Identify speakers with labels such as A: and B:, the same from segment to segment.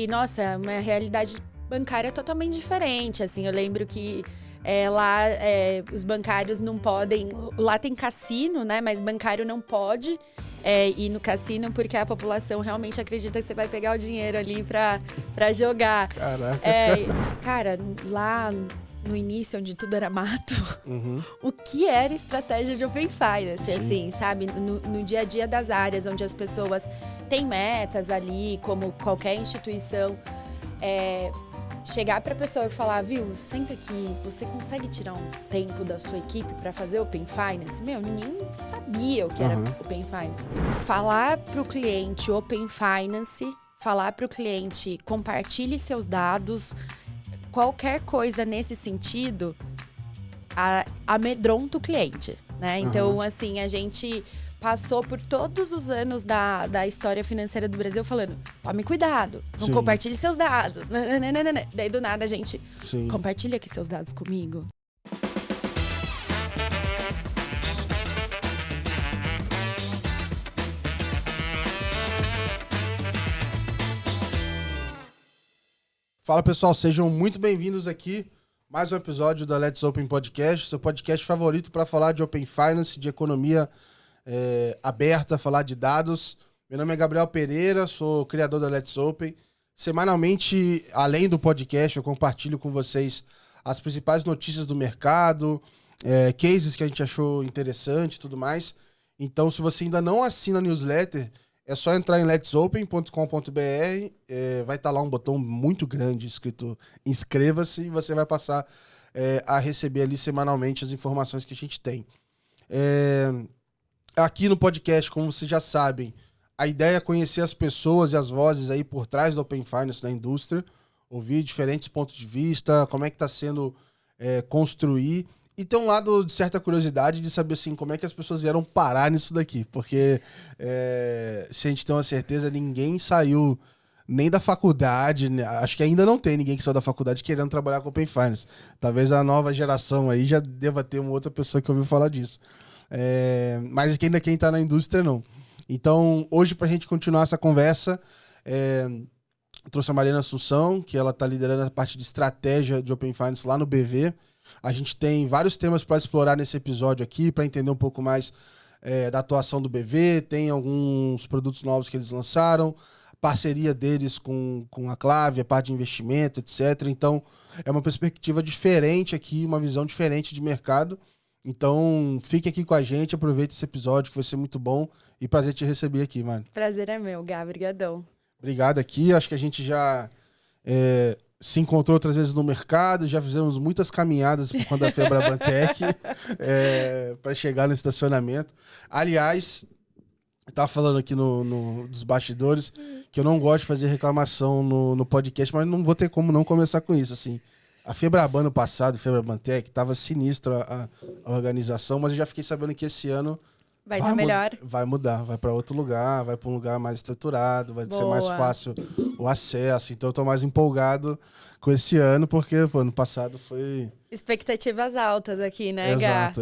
A: Nossa, uma realidade bancária totalmente diferente, assim. Eu lembro que lá os bancários não podem... Lá tem cassino, né? Mas bancário não pode ir no cassino porque a população realmente acredita que você vai pegar o dinheiro ali pra jogar.
B: Caraca.
A: Cara, lá no início, onde tudo era mato, o que era estratégia de Open Finance, assim, sabe? No dia a dia das áreas, onde as pessoas têm metas ali, como qualquer instituição, chegar pra pessoa e falar, viu, senta aqui, você consegue tirar um tempo da sua equipe pra fazer Open Finance? Meu, ninguém sabia o que era Open Finance. Falar pro cliente Open Finance, falar pro cliente compartilhe seus dados, qualquer coisa nesse sentido, amedronta o cliente, né? Então, assim, a gente passou por todos os anos da história financeira do Brasil falando, tome cuidado, não compartilhe seus dados. Daí, do nada, a gente compartilha aqui seus dados comigo.
B: Fala, pessoal, sejam muito bem-vindos aqui. Mais um episódio da Let's Open Podcast, seu podcast favorito para falar de Open Finance, de economia aberta, falar de dados. Meu nome é Gabriel Pereira, sou criador da Let's Open. Semanalmente, além do podcast, eu compartilho com vocês as principais notícias do mercado, cases que a gente achou interessante e tudo mais. Então, se você ainda não assina a newsletter, é só entrar em letsopen.com.br, vai estar lá um botão muito grande escrito inscreva-se e você vai passar a receber ali semanalmente as informações que a gente tem. Aqui no podcast, como vocês já sabem, a ideia é conhecer as pessoas e as vozes aí por trás do Open Finance na indústria, ouvir diferentes pontos de vista, como é que está sendo construir. E tem um lado de certa curiosidade de saber assim, como é que as pessoas vieram parar nisso daqui. Porque se a gente tem uma certeza, ninguém saiu nem da faculdade. Acho que ainda não tem ninguém que saiu da faculdade querendo trabalhar com Open Finance. Talvez a nova geração aí já deva ter uma outra pessoa que ouviu falar disso. Mas ainda quem está na indústria, não. Então, hoje, para a gente continuar essa conversa, trouxe a Mariana Assunção, que ela está liderando a parte de estratégia de Open Finance lá no BV. A gente tem vários temas para explorar nesse episódio aqui, para entender um pouco mais da atuação do BV. Tem alguns produtos novos que eles lançaram, parceria deles com a Clave, a parte de investimento, etc. Então, é uma perspectiva diferente aqui, uma visão diferente de mercado. Então, fique aqui com a gente, aproveite esse episódio que vai ser muito bom e prazer te receber aqui, mano.
A: Prazer é meu, Gá, brigadão.
B: Obrigado aqui, acho que a gente já se encontrou outras vezes no mercado, já fizemos muitas caminhadas por conta da Febrabantec para chegar no estacionamento. Aliás, eu tava falando aqui dos bastidores que eu não gosto de fazer reclamação no podcast, mas não vou ter como não começar com isso, assim. A Febraban no passado, a Febrabantec, tava sinistra a organização, mas eu já fiquei sabendo que esse ano
A: vai estar melhor.
B: Vai mudar, vai para outro lugar, vai para um lugar mais estruturado, vai ser mais fácil o acesso. Então eu tô mais empolgado com esse ano, porque ano passado foi...
A: Expectativas altas aqui, né, Gá?
B: Exato.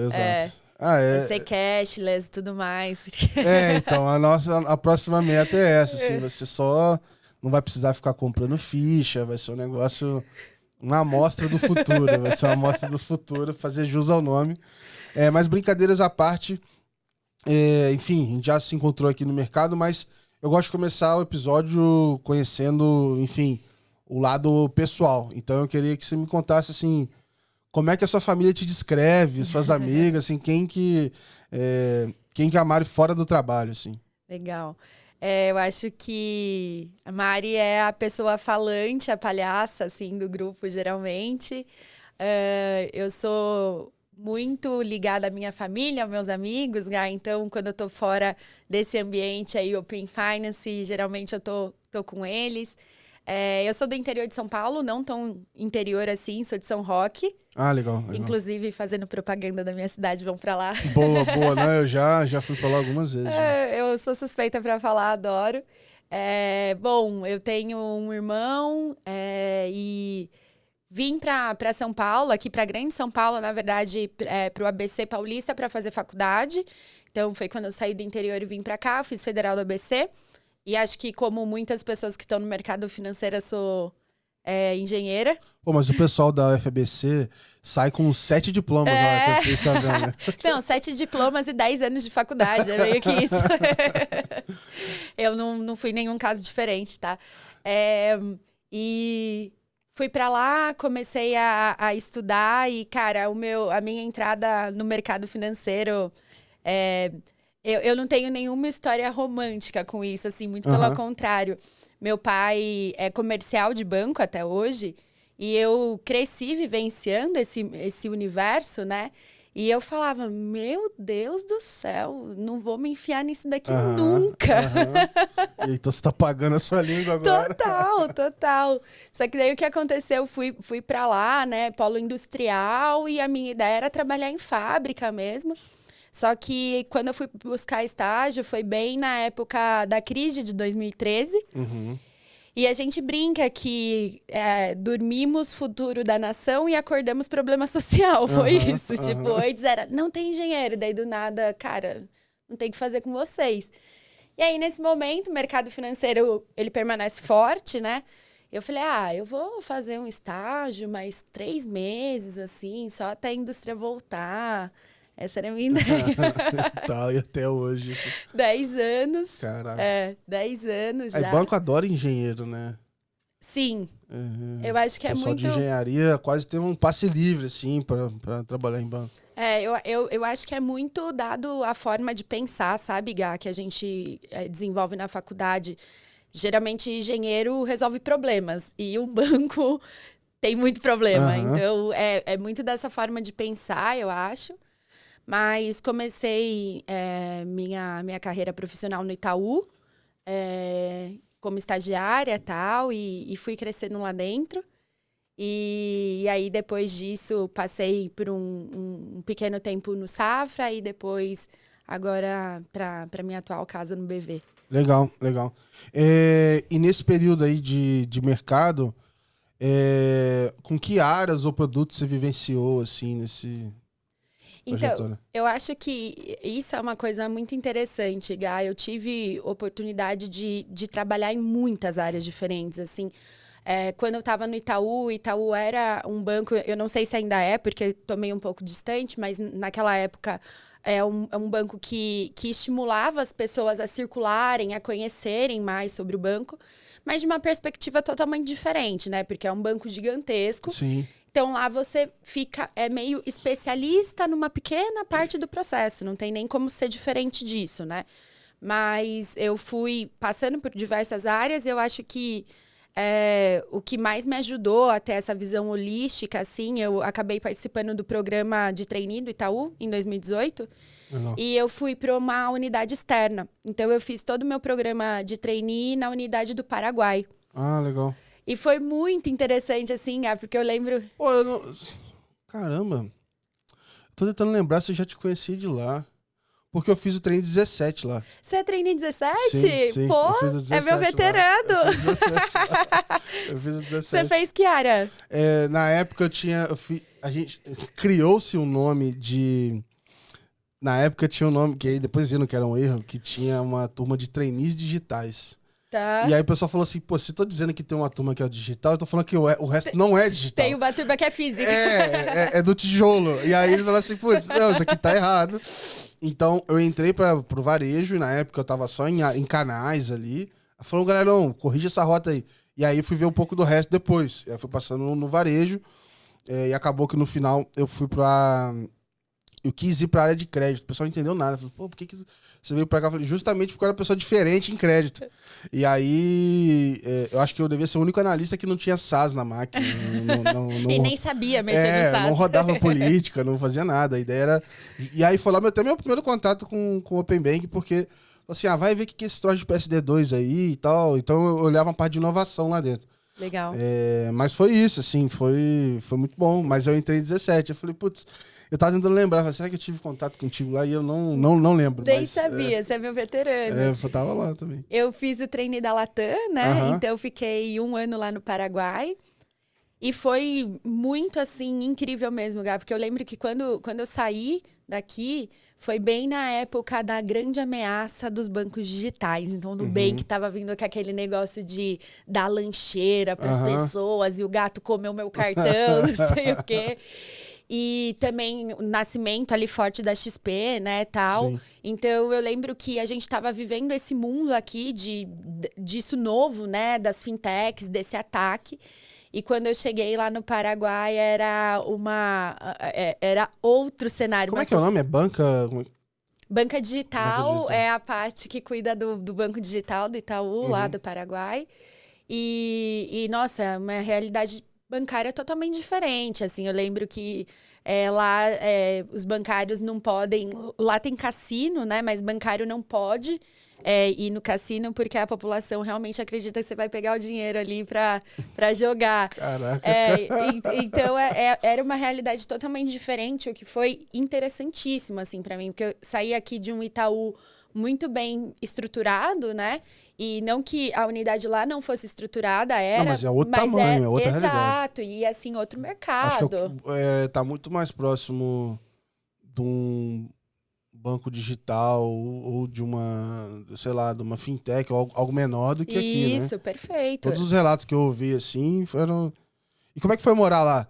A: Vai ser cashless e tudo mais.
B: Então a próxima meta é essa, assim, você só não vai precisar ficar comprando ficha, vai ser um negócio... Uma amostra do futuro, vai ser uma amostra do futuro, fazer jus ao nome. Mas brincadeiras à parte, enfim, a gente já se encontrou aqui no mercado, mas eu gosto de começar o episódio conhecendo, enfim, o lado pessoal. Então eu queria que você me contasse, assim, como é que a sua família te descreve, suas amigas, assim, quem que é a Mari fora do trabalho, assim.
A: Legal. Eu acho que a Mari é a pessoa falante, a palhaça, assim, do grupo, geralmente. Eu sou muito ligada à minha família, aos meus amigos, né? Então, quando eu tô fora desse ambiente aí, Open Finance, geralmente eu tô com eles. Eu sou do interior de São Paulo, não tão interior assim, sou de São Roque.
B: Ah, legal.
A: Inclusive, fazendo propaganda da minha cidade, vão pra lá.
B: Boa, né? Eu já fui pra lá algumas vezes.
A: Eu sou suspeita pra falar, adoro. Bom, eu tenho um irmão e vim pra São Paulo, aqui pra Grande São Paulo, na verdade, pro ABC Paulista pra fazer faculdade. Então, foi quando eu saí do interior e vim pra cá, fiz Federal do ABC. E acho que, como muitas pessoas que estão no mercado financeiro, eu sou engenheira.
B: Pô, mas o pessoal da UFABC sai com 7 diplomas lá, que eu fiquei sabendo.
A: Não, 7 diplomas e 10 anos de faculdade, é meio que isso. Eu não fui em nenhum caso diferente, tá? E fui pra lá, comecei a estudar e, cara, a minha entrada no mercado financeiro... Eu não tenho nenhuma história romântica com isso, assim, muito pelo contrário. Meu pai é comercial de banco até hoje e eu cresci vivenciando esse universo, né? E eu falava, meu Deus do céu, não vou me enfiar nisso daqui nunca.
B: Então você tá pagando a sua língua agora.
A: Total. Só que daí o que aconteceu, fui pra lá, né, polo industrial, e a minha ideia era trabalhar em fábrica mesmo. Só que quando eu fui buscar estágio, foi bem na época da crise de 2013. E a gente brinca que dormimos futuro da nação e acordamos problema social. Foi isso. Tipo, antes era, não tem engenheiro. Daí, do nada, cara, não tem o que fazer com vocês. E aí, nesse momento, o mercado financeiro, ele permanece forte, né? Eu falei, eu vou fazer um estágio mais 3 meses, assim, só até a indústria voltar. Essa era a minha ideia.
B: Tá, e até hoje.
A: 10 anos.
B: Caraca.
A: 10 anos já.
B: Aí banco adora engenheiro, né?
A: Sim. Eu acho que é muito...
B: O pessoal de engenharia quase tem um passe livre, assim, pra trabalhar em banco.
A: Eu acho que é muito dado a forma de pensar, sabe, Gá, que a gente desenvolve na faculdade. Geralmente, engenheiro resolve problemas. E um banco tem muito problema. Então, é muito dessa forma de pensar, eu acho. Mas comecei minha carreira profissional no Itaú, como estagiária e tal, e fui crescendo lá dentro. E aí, depois disso, passei por um pequeno tempo no Safra e depois, agora, para minha atual casa no BV.
B: Legal. E nesse período aí de mercado, com que áreas ou produtos você vivenciou, assim, nesse...
A: Então, eu acho que isso é uma coisa muito interessante, Gá. Eu tive oportunidade de trabalhar em muitas áreas diferentes, assim. Quando eu estava no Itaú era um banco, eu não sei se ainda é, porque estou meio um pouco distante, mas naquela época é um banco que estimulava as pessoas a circularem, a conhecerem mais sobre o banco, mas de uma perspectiva totalmente diferente, né? Porque é um banco gigantesco.
B: Sim.
A: Então, lá você fica meio especialista numa pequena parte do processo. Não tem nem como ser diferente disso, né? Mas eu fui passando por diversas áreas e eu acho que o que mais me ajudou a ter essa visão holística, assim, eu acabei participando do programa de trainee do Itaú, em 2018.
B: Legal.
A: E eu fui para uma unidade externa. Então, eu fiz todo o meu programa de trainee na unidade do Paraguai.
B: Ah, legal.
A: E foi muito interessante, assim, porque eu lembro...
B: Pô, caramba. Tô tentando lembrar se eu já te conheci de lá. Porque eu fiz o treino 17 lá.
A: Você é trainee 17?
B: Sim,
A: Pô,
B: eu fiz o 17
A: é meu veterano.
B: Eu fiz o 17.
A: Você fez que área?
B: Na época a gente criou-se um nome de... Na época tinha um nome, que aí depois viram que era um erro, que tinha uma turma de trainees digitais.
A: Tá.
B: E aí o pessoal falou assim, pô, se eu tô dizendo que tem uma turma que é o digital, eu tô falando que o resto não é digital.
A: Tem uma turma que é física.
B: É do tijolo. E aí eles falaram assim, putz, não, isso aqui tá errado. Então eu entrei pro varejo, e na época eu tava só em canais ali. Falou, galera, não, corrige essa rota aí. E aí fui ver um pouco do resto depois. E aí fui passando no varejo, e acabou que no final eu quis ir pra área de crédito. O pessoal não entendeu nada. Falei, pô, por que você veio pra cá? Eu falei, justamente porque eu era uma pessoa diferente em crédito. E aí, eu acho que eu devia ser o único analista que não tinha SAS na máquina.
A: E nem sabia mexer no SAS.
B: Não rodava política, não fazia nada. A ideia era... E aí foi lá até meu primeiro contato com o Open Bank, porque, assim, vai ver o que é esse troço de PSD2 aí e tal. Então eu olhava uma parte de inovação lá dentro.
A: Legal.
B: Mas foi isso, assim, foi muito bom. Mas eu entrei em 17, eu falei, putz... Eu tava tentando lembrar, falei, será que eu tive contato contigo lá? E eu não lembro.
A: Nem sabia, você é meu veterano.
B: Eu tava lá também.
A: Eu fiz o trainee da Latam, né? Então eu fiquei 1 ano lá no Paraguai. E foi muito, assim, incrível mesmo, Gá. Porque eu lembro que quando eu saí daqui, foi bem na época da grande ameaça dos bancos digitais. Então, o Nubank estava vindo com aquele negócio de dar lancheira para as pessoas e o gato comeu meu cartão, não sei o quê. E também o nascimento ali forte da XP, né, tal. Sim. Então, eu lembro que a gente estava vivendo esse mundo aqui disso novo, né, das fintechs, desse ataque. E quando eu cheguei lá no Paraguai, era outro cenário.
B: Como é que é o nome? É banca...
A: Banca Digital é a parte que cuida do Banco Digital do Itaú, lá do Paraguai. E, nossa, uma realidade bancária totalmente diferente. Assim, eu lembro que lá os bancários não podem... Lá tem cassino, né? Mas bancário não pode ir no cassino porque a população realmente acredita que você vai pegar o dinheiro ali para jogar.
B: Caraca.
A: Então, era uma realidade totalmente diferente, o que foi interessantíssimo, assim, para mim. Porque eu saí aqui de um Itaú muito bem estruturado, né? E não que a unidade lá não fosse estruturada, era... Não,
B: mas é outro tamanho, é outra realidade.
A: Exato, e assim, outro mercado.
B: Acho que tá muito mais próximo de um banco digital ou de uma, sei lá, de uma fintech ou algo menor do que aqui, né?
A: Isso, perfeito.
B: Todos os relatos que eu ouvi, assim, foram... E como é que foi morar lá?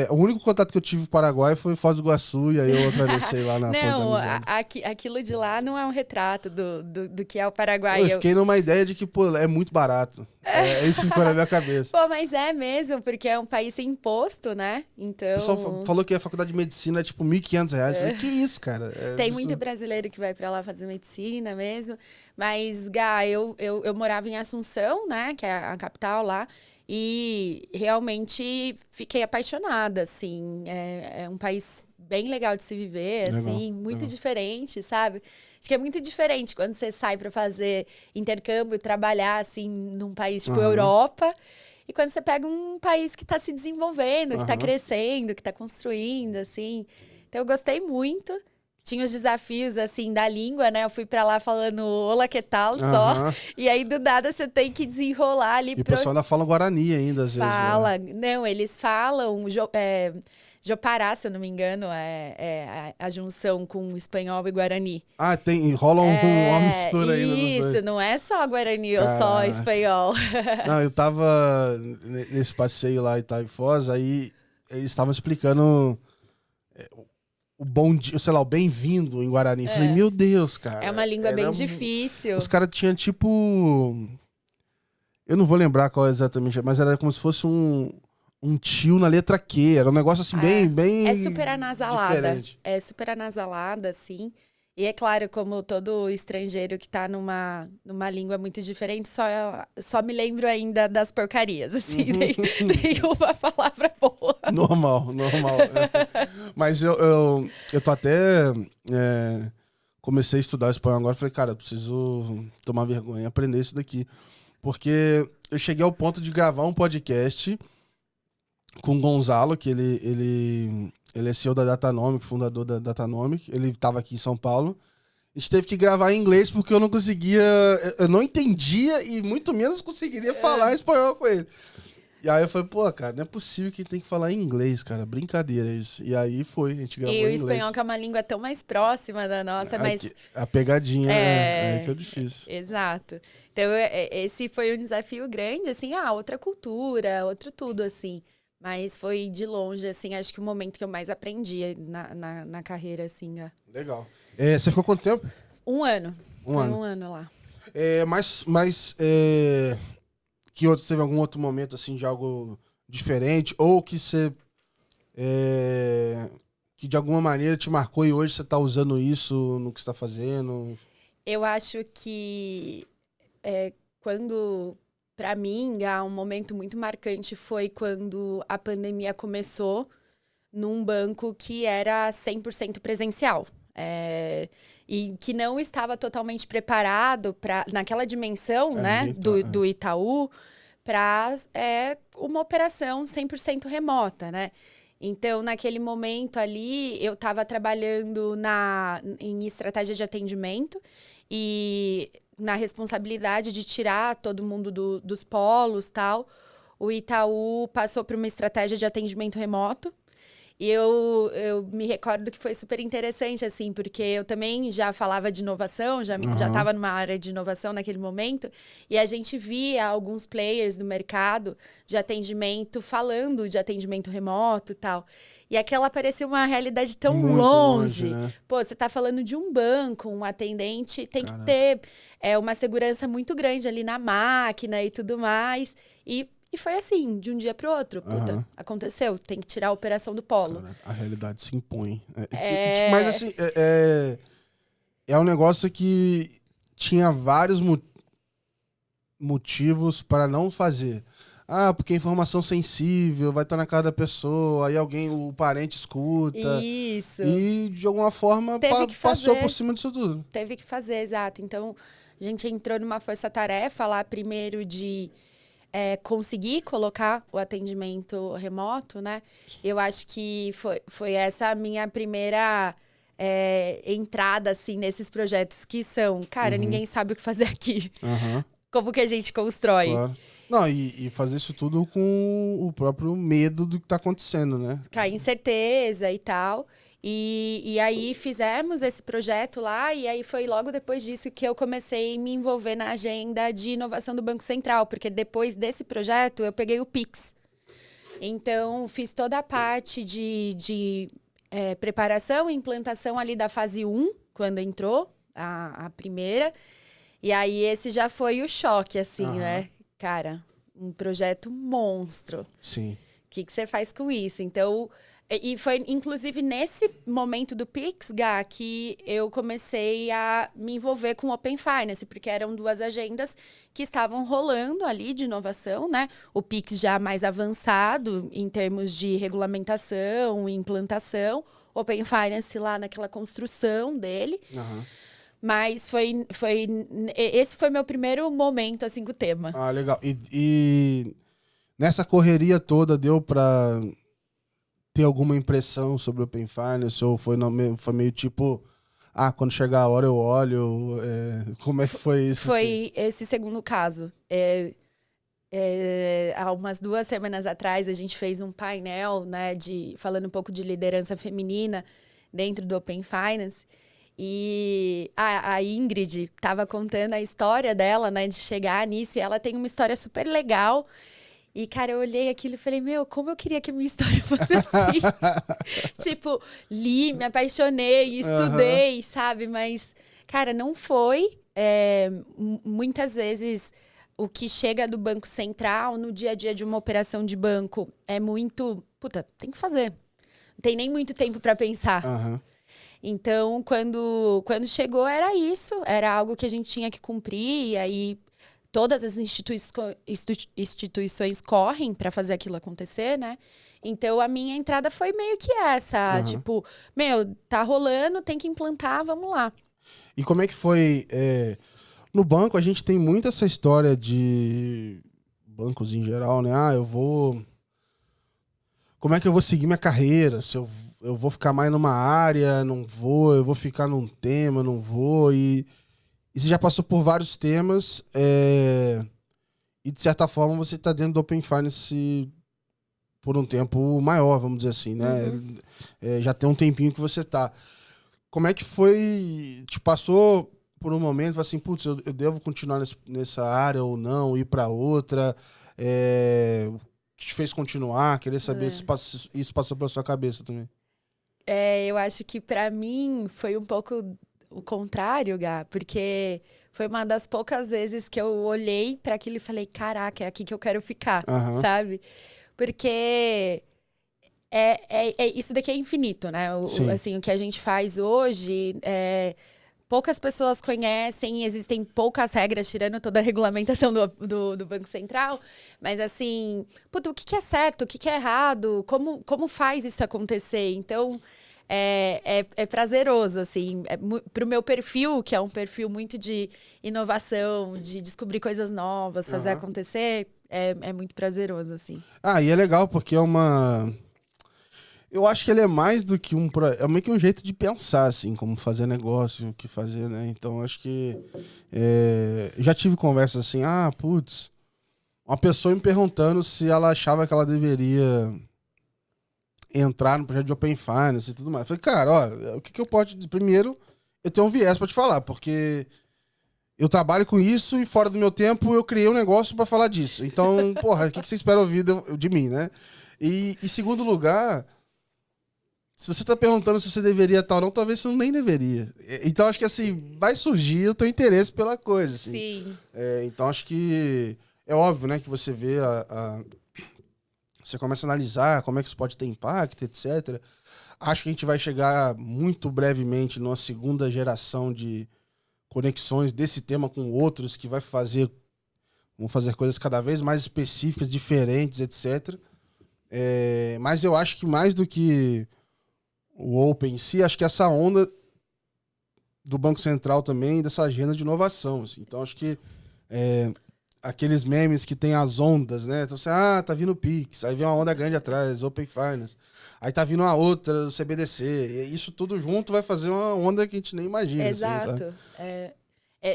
B: O único contato que eu tive com o Paraguai foi Foz do Iguaçu, e aí eu atravessei lá na Ponta da Amizade.
A: Aquilo de lá não é um retrato do que é o Paraguai.
B: Eu fiquei numa ideia de que, pô, é muito barato. Isso ficou na minha cabeça.
A: Pô, mas é mesmo, porque é um país sem imposto, né? Então... O
B: pessoal falou que a faculdade de medicina é tipo R$1.500. Eu falei, que isso, cara?
A: Tem muito brasileiro que vai pra lá fazer medicina mesmo. Mas, Gá, eu morava em Assunção, né? Que é a capital lá. E realmente fiquei apaixonada, assim. É um país bem legal de se viver, legal, assim, muito diferente, sabe? Acho que é muito diferente quando você sai para fazer intercâmbio, trabalhar, assim, num país tipo Europa, e quando você pega um país que está se desenvolvendo, que está crescendo, que está construindo, assim. Então, eu gostei muito. Tinha os desafios, assim, da língua, né? Eu fui pra lá falando olá, que tal, só. E aí, do nada, você tem que desenrolar ali.
B: E o pessoal ainda fala Guarani ainda, às vezes.
A: Fala. Não, eles falam Jopará, se eu não me engano, é a junção com espanhol e Guarani.
B: Ah, rola uma mistura ainda dos dois.
A: Isso, não é só Guarani ou só espanhol.
B: Não, eu tava nesse passeio lá em Foz, aí eles estavam explicando... o bom dia, sei lá, o bem-vindo em Guarani. Eu falei, meu Deus, cara.
A: É uma língua bem difícil.
B: Os caras tinham tipo... Eu não vou lembrar qual exatamente, mas era como se fosse um tio na letra Q. Era um negócio assim, bem
A: é super anasalada.
B: Diferente.
A: É super anasalada, assim. E é claro, como todo estrangeiro que tá numa língua muito diferente, só me lembro ainda das porcarias, assim, nenhuma palavra boa.
B: Normal. Mas eu tô até... comecei a estudar espanhol agora, falei, cara, eu preciso tomar vergonha e aprender isso daqui. Porque eu cheguei ao ponto de gravar um podcast com o Gonzalo, que ele é CEO da Datanomic, fundador da Datanomic. Ele estava aqui em São Paulo. A gente teve que gravar em inglês porque eu não conseguia... Eu não entendia e muito menos conseguiria falar espanhol com ele. E aí eu falei, pô, cara, não é possível que tem que falar em inglês, cara. Brincadeira isso. E aí foi, a gente gravou em inglês.
A: E o espanhol, que é uma língua tão mais próxima da nossa, mas...
B: A pegadinha é que é difícil.
A: Exato. Então, esse foi um desafio grande, assim, outra cultura, outro tudo, assim. Mas foi de longe, assim, acho que o momento que eu mais aprendi na carreira, assim.
B: Legal. Você ficou quanto tempo?
A: 1 ano.
B: Um
A: ano lá.
B: Mas teve algum outro momento, assim, de algo diferente? Ou que você... que de alguma maneira te marcou e hoje você está usando isso no que você está fazendo?
A: Eu acho que quando... Para mim, um momento muito marcante foi quando a pandemia começou num banco que era 100% presencial. E que não estava totalmente preparado naquela dimensão, né, do Itaú, para uma operação 100% remota, né? Então, naquele momento ali, eu estava trabalhando em estratégia de atendimento e na responsabilidade de tirar todo mundo dos polos, tal. O Itaú passou por uma estratégia de atendimento remoto. E eu me recordo que foi super interessante, assim, porque eu também já falava de inovação, já estava numa área de inovação naquele momento, e a gente via alguns players do mercado de atendimento falando de atendimento remoto e tal. E aquela parecia uma realidade tão
B: Muito
A: longe.
B: né?
A: Pô, você tá falando de um banco, um atendente tem que ter uma segurança muito grande ali na máquina e tudo mais. E foi assim, de um dia pro outro. Puta, aconteceu. Tem que tirar a operação do polo.
B: Cara, a realidade se impõe. Mas assim, é um negócio que tinha vários motivos para não fazer. Ah, porque informação sensível, vai estar na casa da pessoa, aí o parente escuta.
A: Isso.
B: E de alguma forma passou por cima disso tudo.
A: Teve que fazer, exato. Então, a gente entrou numa força-tarefa lá primeiro de conseguir colocar o atendimento remoto, né? Eu acho que foi essa a minha primeira entrada, assim, nesses projetos que são... Cara, ninguém sabe o que fazer aqui. Como que a gente constrói?
B: Claro. Não, e fazer isso tudo com o próprio medo do que tá acontecendo, né?
A: Com a incerteza e tal. E aí fizemos esse projeto lá, e aí foi logo depois disso que eu comecei a me envolver na agenda de inovação do Banco Central, porque depois desse projeto eu peguei o Pix. Então, fiz toda a parte de preparação e implantação ali da fase 1, quando entrou a primeira. E aí esse já foi o choque, assim, né? Cara, um projeto monstro.
B: Sim.
A: O que você faz com isso? Então... E foi, inclusive, nesse momento do Pix, Gá, que eu comecei a me envolver com o Open Finance, porque eram duas agendas que estavam rolando ali de inovação, né? O Pix já mais avançado em termos de regulamentação e implantação, o Open Finance lá naquela construção dele. Mas esse foi meu primeiro momento, assim, com o tema.
B: Ah, legal. E nessa correria toda deu pra... ter alguma impressão sobre o Open Finance? Ou foi meio tipo, quando chegar a hora eu olho? Como é que foi isso?
A: Foi esse segundo caso. Há umas 2 semanas atrás, a gente fez um painel, né, falando um pouco de liderança feminina dentro do Open Finance. E a Ingrid estava contando a história dela, né, de chegar nisso. E ela tem uma história super legal. E, cara, eu olhei aquilo e falei, meu, como eu queria que a minha história fosse assim. Tipo, li, me apaixonei, estudei, sabe? Mas, cara, não foi. Muitas vezes, o que chega do Banco Central no dia a dia de uma operação de banco é muito... Puta, tem que fazer. Não tem nem muito tempo para pensar. Então, quando chegou, era isso. Era algo que a gente tinha que cumprir. E aí... Todas as instituições correm para fazer aquilo acontecer, né? Então, a minha entrada foi meio que essa. Tipo, meu, tá rolando, tem que implantar, vamos lá.
B: E como é que foi... No banco, a gente tem muito essa história de... Bancos em geral, né? Eu vou... Como é que eu vou seguir minha carreira? Se eu vou ficar mais numa área, não vou. Eu vou ficar num tema, não vou. E você já passou por vários temas e, de certa forma, você está dentro do Open Finance por um tempo maior, vamos dizer assim, né? Já tem um tempinho que você está. Como é que foi? Te passou por um momento, assim, putz, eu devo continuar nessa área ou não, ir para outra? O que te fez continuar? Querer saber se isso passou pela sua cabeça também.
A: Eu acho que, para mim, foi um pouco... o contrário, Gá, porque foi uma das poucas vezes que eu olhei para aquilo e falei, caraca, é aqui que eu quero ficar, sabe? Porque isso daqui é infinito, né? Assim, o que a gente faz hoje, poucas pessoas conhecem, existem poucas regras, tirando toda a regulamentação do Banco Central, mas assim, puta, o que é certo, o que é errado, como faz isso acontecer? Então... É prazeroso, assim, pro meu perfil, que é um perfil muito de inovação, de descobrir coisas novas, fazer acontecer, é muito prazeroso, assim.
B: E é legal, porque é uma... Eu acho que ele é mais do que é meio que um jeito de pensar, assim, como fazer negócio, o que fazer, né? Então, acho que... já tive conversas assim, putz, uma pessoa me perguntando se ela achava que ela deveria... entrar no projeto de Open Finance e tudo mais. Eu falei, cara, olha, o que eu posso... Primeiro, eu tenho um viés pra te falar, porque eu trabalho com isso e fora do meu tempo eu criei um negócio pra falar disso. Então, porra, o que você espera ouvir de mim, né? E em segundo lugar, se você tá perguntando se você deveria tal ou não, talvez você nem deveria. Então, acho que assim, vai surgir o teu interesse pela coisa. Assim.
A: Sim.
B: Então, acho que é óbvio, né, que você vê você começa a analisar como é que isso pode ter impacto, etc. Acho que a gente vai chegar muito brevemente numa segunda geração de conexões desse tema com outros que vão fazer coisas cada vez mais específicas, diferentes, etc. Mas eu acho que mais do que o Open em si, acho que essa onda do Banco Central também, dessa agenda de inovação. Assim. Então, acho que aqueles memes que tem as ondas, né? Então, você, tá vindo o Pix, aí vem uma onda grande atrás, Open Finance, aí tá vindo uma outra, o CBDC. E isso tudo junto vai fazer uma onda que a gente nem imagina.
A: Exato.
B: Assim,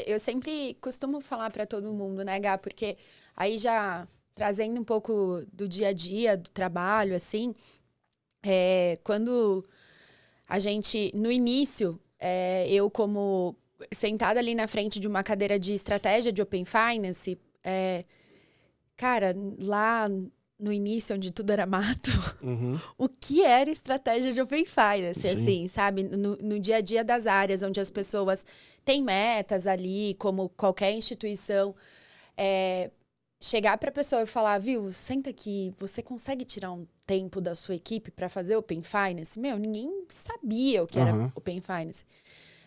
A: eu sempre costumo falar para todo mundo, né, Gá? Porque aí já trazendo um pouco do dia a dia, do trabalho, assim, quando a gente, no início, eu como sentada ali na frente de uma cadeira de estratégia de Open Finance, cara, lá no início, onde tudo era mato, o que era estratégia de Open Finance, assim, sabe? No dia a dia das áreas, onde as pessoas têm metas ali, como qualquer instituição, chegar para a pessoa e falar, viu, senta aqui, você consegue tirar um tempo da sua equipe para fazer Open Finance? Meu, ninguém sabia o que era Open Finance.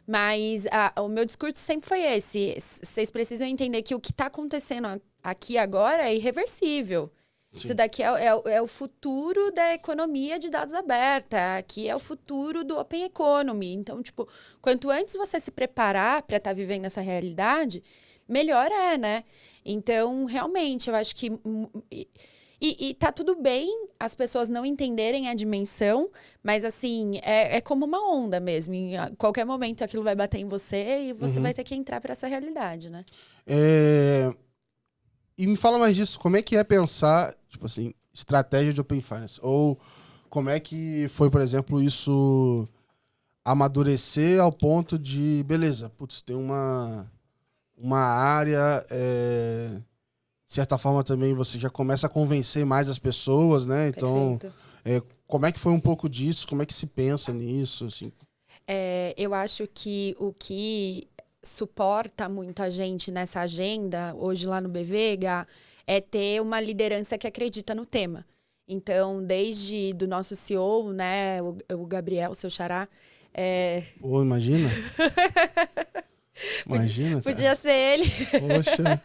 A: Mas o meu discurso sempre foi esse. Vocês precisam entender que o que está acontecendo aqui agora é irreversível. Sim. Isso daqui é o futuro da economia de dados aberta. Aqui é o futuro do Open Economy. Então, tipo, quanto antes você se preparar para estar vivendo essa realidade, melhor né? Então, realmente, eu acho que... E tá tudo bem as pessoas não entenderem a dimensão, mas assim, é como uma onda mesmo. Em qualquer momento aquilo vai bater em você e você vai ter que entrar para essa realidade, né?
B: E me fala mais disso, como é que é pensar, tipo assim, estratégia de Open Finance? Ou como é que foi, por exemplo, isso amadurecer ao ponto de, beleza, putz, tem uma área... de certa forma também você já começa a convencer mais as pessoas, né? Então, como é que foi um pouco disso? Como é que se pensa nisso? Assim?
A: Eu acho que o que suporta muito a gente nessa agenda, hoje lá no BVega, é ter uma liderança que acredita no tema. Então, desde do nosso CEO, né, o Gabriel, seu xará...
B: Pô, imagina. Imagina,
A: Podia ser ele.
B: Poxa...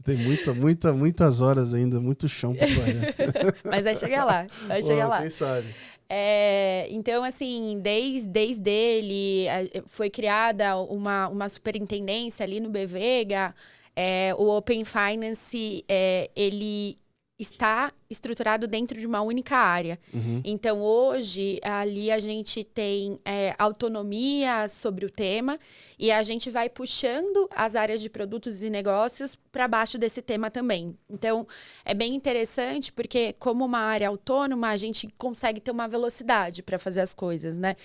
B: Tem muitas horas ainda, muito chão para correr.
A: Mas vai chegar lá, chegar lá.
B: Quem sabe?
A: Então, assim, desde ele, foi criada uma superintendência ali no BVega. O Open Finance, ele está estruturado dentro de uma única área. Então, hoje, ali a gente tem autonomia sobre o tema e a gente vai puxando as áreas de produtos e negócios para baixo desse tema também. Então, é bem interessante porque, como uma área autônoma, a gente consegue ter uma velocidade para fazer as coisas, né?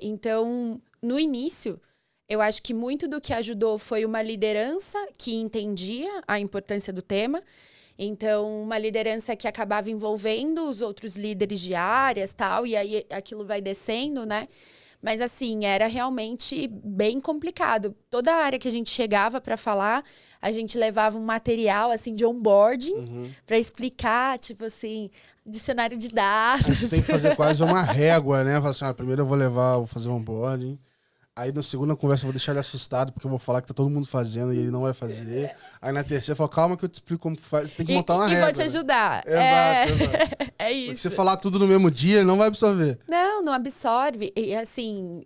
A: Então, no início... Eu acho que muito do que ajudou foi uma liderança que entendia a importância do tema. Então, uma liderança que acabava envolvendo os outros líderes de áreas, tal, e aí aquilo vai descendo, né? Mas, assim, era realmente bem complicado. Toda a área que a gente chegava para falar, a gente levava um material, assim, de onboarding para explicar, tipo assim, dicionário de dados.
B: Você tem que fazer quase uma régua, né? Falar assim, primeiro eu vou fazer um onboarding. Aí na segunda conversa eu vou deixar ele assustado, porque eu vou falar que tá todo mundo fazendo e ele não vai fazer. Aí na terceira eu falo, calma que eu te explico como faz. Você tem que montar uma regra.
A: E vou te ajudar.
B: Exato.
A: É isso.
B: Porque se você falar tudo no mesmo dia, ele não vai absorver.
A: Não absorve. E assim,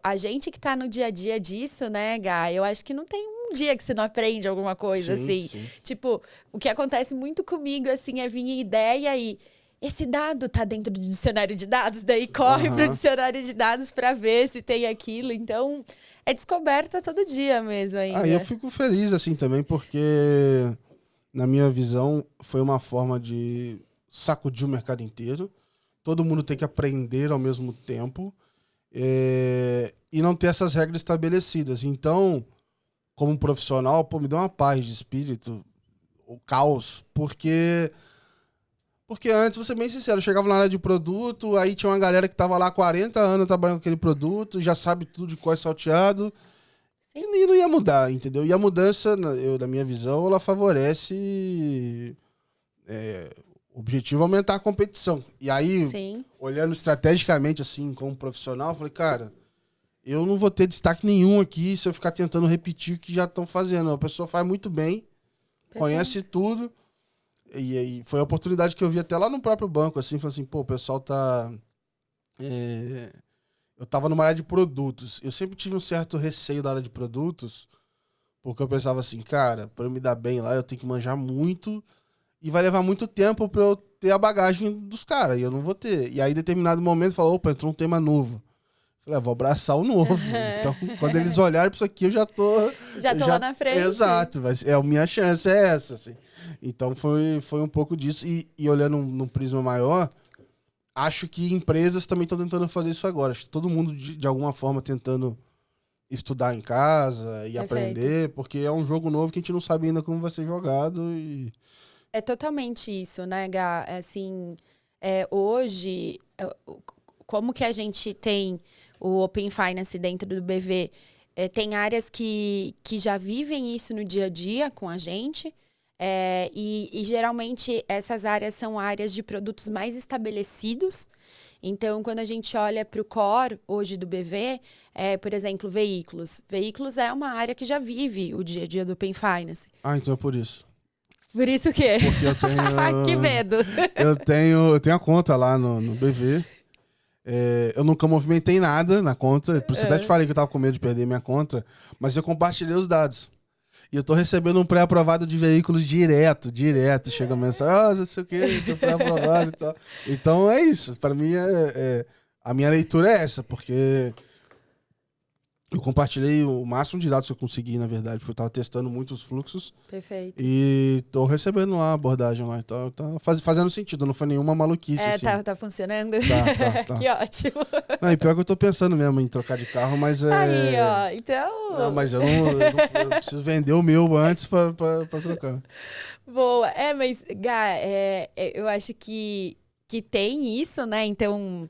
A: a gente que tá no dia a dia disso, né, Gá? Eu acho que não tem um dia que você não aprende alguma coisa, assim. Sim. Tipo, o que acontece muito comigo, assim, é vir ideia e... Esse dado tá dentro do dicionário de dados, daí corre pro dicionário de dados para ver se tem aquilo. Então, é descoberta todo dia mesmo ainda.
B: Eu fico feliz, assim, também, porque, na minha visão, foi uma forma de sacudir o mercado inteiro. Todo mundo tem que aprender ao mesmo tempo. E não ter essas regras estabelecidas. Então, como profissional, me dá uma paz de espírito, o caos, porque antes, vou ser bem sincero, eu chegava na área de produto, aí tinha uma galera que tava lá há 40 anos trabalhando com aquele produto, já sabe tudo de cor salteado, e não ia mudar, entendeu? E a mudança, da minha visão, ela favorece o objetivo é aumentar a competição. E aí,
A: Sim.
B: olhando estrategicamente, assim, como profissional, eu falei, cara, eu não vou ter destaque nenhum aqui se eu ficar tentando repetir o que já estão fazendo. A pessoa faz muito bem, conhece tudo. E aí foi a oportunidade que eu vi até lá no próprio banco, assim, falei assim, pô, o pessoal tá... Eu tava numa área de produtos. Eu sempre tive um certo receio da área de produtos, porque eu pensava assim, cara, pra eu me dar bem lá, eu tenho que manjar muito e vai levar muito tempo pra eu ter a bagagem dos caras, e eu não vou ter. E aí, em determinado momento, falou, opa, entrou um tema novo. Falei, vou abraçar o novo. Então, quando eles olharem pra isso aqui, eu já tô...
A: Já tô lá na frente.
B: Exato, mas a minha chance é essa, assim. Então, foi um pouco disso. E olhando num prisma maior, acho que empresas também estão tentando fazer isso agora. Acho que todo mundo, de alguma forma, tentando estudar em casa e aprender, porque é um jogo novo que a gente não sabe ainda como vai ser jogado.
A: É totalmente isso, né, Gá? Assim, hoje, como que a gente tem o Open Finance dentro do BV, tem áreas que já vivem isso no dia a dia com a gente, e geralmente essas áreas são áreas de produtos mais estabelecidos. Então, quando a gente olha para o core hoje do BV, por exemplo, veículos. Veículos é uma área que já vive o dia a dia do Open Finance.
B: Ah, então é por isso.
A: Por isso o quê?
B: Porque eu tenho...
A: Que medo!
B: Eu tenho a conta lá no BV. Eu nunca movimentei nada na conta. Por isso até te falei que eu tava com medo de perder minha conta. Mas eu compartilhei os dados. E eu tô recebendo um pré-aprovado de veículos direto. Chega a mensagem, não sei o que, tô pré-aprovado e tal. Então é isso. Para mim, a minha leitura é essa, porque eu compartilhei o máximo de dados que eu consegui, na verdade, porque eu tava testando muitos fluxos.
A: Perfeito.
B: E tô recebendo lá a abordagem lá. Então tá fazendo sentido, não foi nenhuma maluquice. Assim.
A: Tá funcionando?
B: Tá.
A: Que ótimo.
B: Não, e pior que eu tô pensando mesmo em trocar de carro, mas
A: Aí, ó, então...
B: Não, mas eu preciso vender o meu antes pra trocar.
A: Boa. Mas, Gá, eu acho que tem isso, né? Então...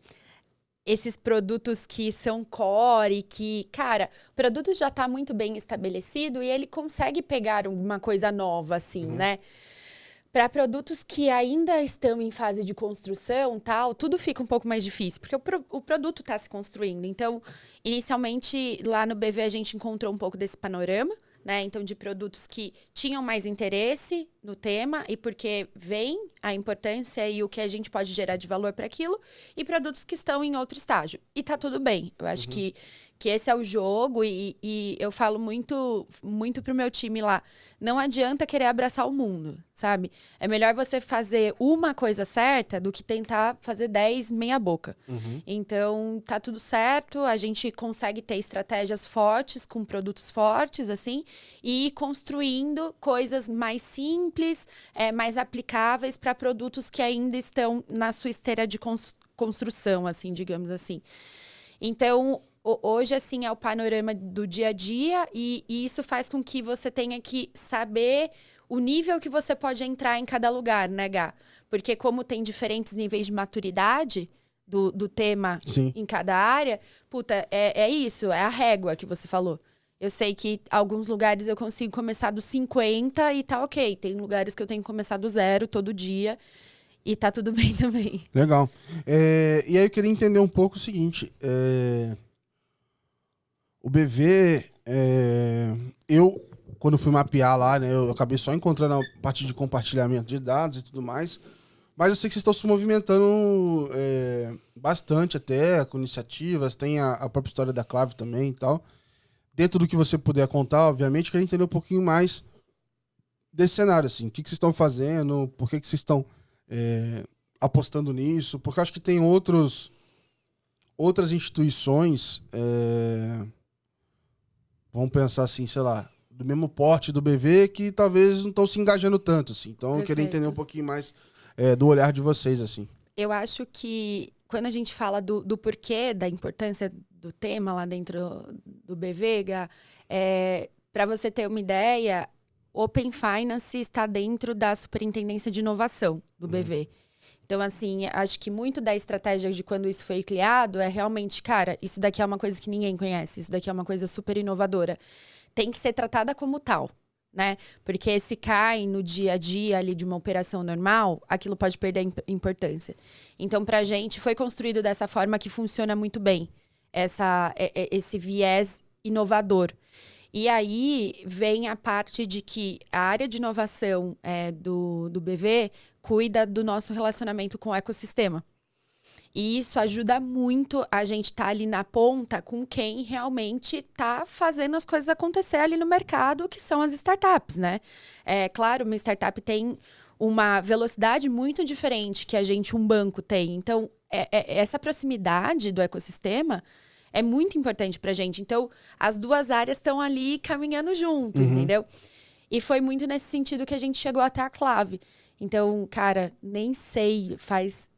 A: Esses produtos que são core, que, cara, o produto já está muito bem estabelecido e ele consegue pegar uma coisa nova, assim, né? Para produtos que ainda estão em fase de construção, tal, tudo fica um pouco mais difícil, porque o produto está se construindo. Então, inicialmente, lá no BV, a gente encontrou um pouco desse panorama, né? Então, de produtos que tinham mais interesse no tema e porque vem a importância e o que a gente pode gerar de valor para aquilo, e produtos que estão em outro estágio. E tá tudo bem. Eu acho que esse é o jogo e eu falo muito pro meu time lá. Não adianta querer abraçar o mundo, sabe? É melhor você fazer uma coisa certa do que tentar fazer 10 meia boca. Então, tá tudo certo. A gente consegue ter estratégias fortes com produtos fortes, assim, e ir construindo coisas mais simples, mais aplicáveis para produtos que ainda estão na sua esteira de construção, assim, digamos assim. Então, hoje, assim, é o panorama do dia a dia e isso faz com que você tenha que saber o nível que você pode entrar em cada lugar, né, Gá? Porque como tem diferentes níveis de maturidade do tema em cada área, é isso, é a régua que você falou. Eu sei que alguns lugares eu consigo começar do 50 e tá ok. Tem lugares que eu tenho que começar do 0 todo dia. E tá tudo bem também.
B: Legal. E aí eu queria entender um pouco o seguinte. O BV, eu, quando fui mapear lá, né, eu acabei só encontrando a parte de compartilhamento de dados e tudo mais. Mas eu sei que vocês estão se movimentando bastante até, com iniciativas. Tem a própria história da Clave também e tal. Dentro do que você puder contar, obviamente, eu queria entender um pouquinho mais desse cenário, assim. O que vocês estão fazendo, por que vocês estão apostando nisso, porque eu acho que tem outras instituições, vamos pensar assim, sei lá, do mesmo porte do BV, que talvez não estão se engajando tanto, assim. Então eu queria entender um pouquinho mais do olhar de vocês, assim.
A: Eu acho que quando a gente fala do porquê, da importância do tema lá dentro do BVGA, para você ter uma ideia, Open Finance está dentro da Superintendência de Inovação do BV. Então, assim, acho que muito da estratégia de quando isso foi criado é realmente, cara, isso daqui é uma coisa que ninguém conhece, isso daqui é uma coisa super inovadora. Tem que ser tratada como tal, né? Porque se cai no dia a dia ali de uma operação normal, aquilo pode perder a importância. Então, pra gente, foi construído dessa forma que funciona muito bem, esse viés inovador. E aí vem a parte de que a área de inovação do BV cuida do nosso relacionamento com o ecossistema. E isso ajuda muito a gente estar ali na ponta com quem realmente está fazendo as coisas acontecer ali no mercado, que são as startups, né? Claro, uma startup tem uma velocidade muito diferente que um banco tem. Então, essa proximidade do ecossistema é muito importante pra gente. Então, as duas áreas estão ali caminhando junto, entendeu? E foi muito nesse sentido que a gente chegou até a Clave. Então, cara, nem sei, faz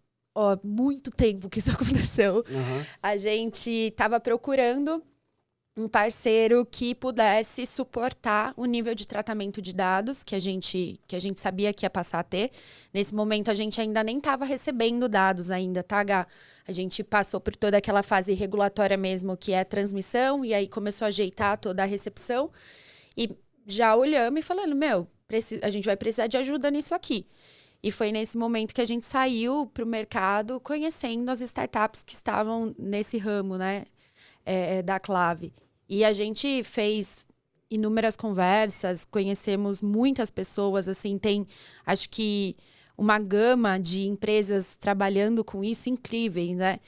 A: muito tempo que isso aconteceu. A gente estava procurando um parceiro que pudesse suportar o nível de tratamento de dados que a gente sabia que ia passar a ter. Nesse momento, a gente ainda nem estava recebendo dados ainda, tá, Gá? A gente passou por toda aquela fase regulatória mesmo, que é a transmissão, e aí começou a ajeitar toda a recepção. E já olhamos e falando, a gente vai precisar de ajuda nisso aqui. E foi nesse momento que a gente saiu para o mercado conhecendo as startups que estavam nesse ramo, né, da Clave. E a gente fez inúmeras conversas, conhecemos muitas pessoas, assim, tem, acho que, uma gama de empresas trabalhando com isso incríveis, né?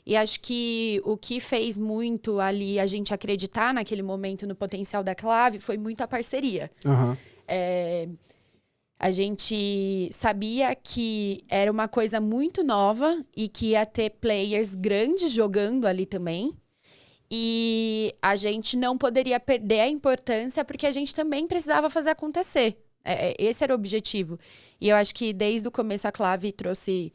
A: E acho que o que fez muito ali a gente acreditar naquele momento no potencial da Clave foi muito a parceria. A gente sabia que era uma coisa muito nova e que ia ter players grandes jogando ali também. E a gente não poderia perder a importância porque a gente também precisava fazer acontecer. Esse era o objetivo. E eu acho que desde o começo a Clave trouxe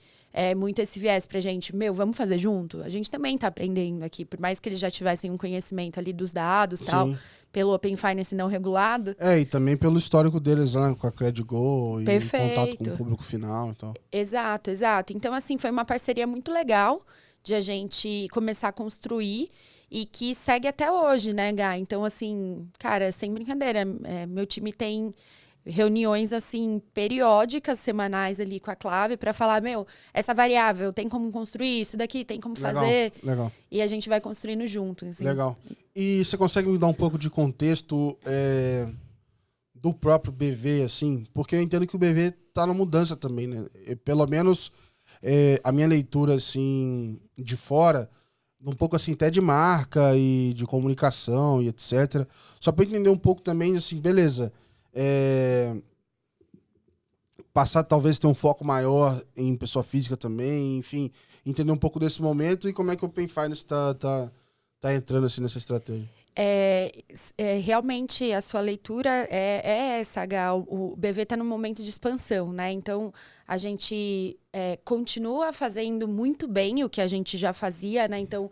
A: muito esse viés pra gente. Vamos fazer junto? A gente também tá aprendendo aqui. Por mais que eles já tivessem um conhecimento ali dos dados e tal, pelo Open Finance não regulado.
B: E também pelo histórico deles, né? Com a CredGo e
A: Perfeito.
B: contato com o público final e tal.
A: Exato. Então, assim, foi uma parceria muito legal de a gente começar a construir e que segue até hoje, né, Gá? Então, assim, cara, sem brincadeira, meu time tem reuniões, assim, periódicas, semanais ali com a Clave para falar, essa variável tem como construir, isso daqui tem como fazer.
B: Legal.
A: E a gente vai construindo junto. Assim.
B: Legal. E você consegue me dar um pouco de contexto do próprio BV, assim? Porque eu entendo que o BV tá na mudança também, né? Pelo menos a minha leitura, assim, de fora, um pouco assim, até de marca e de comunicação e etc. Só para entender um pouco também, assim, beleza. Passar, talvez, ter um foco maior em pessoa física também, enfim, entender um pouco desse momento e como é que o Open Finance tá entrando assim nessa estratégia.
A: Realmente, a sua leitura é essa, Gal. O BV está num momento de expansão, né? Então, a gente continua fazendo muito bem o que a gente já fazia, né? Então,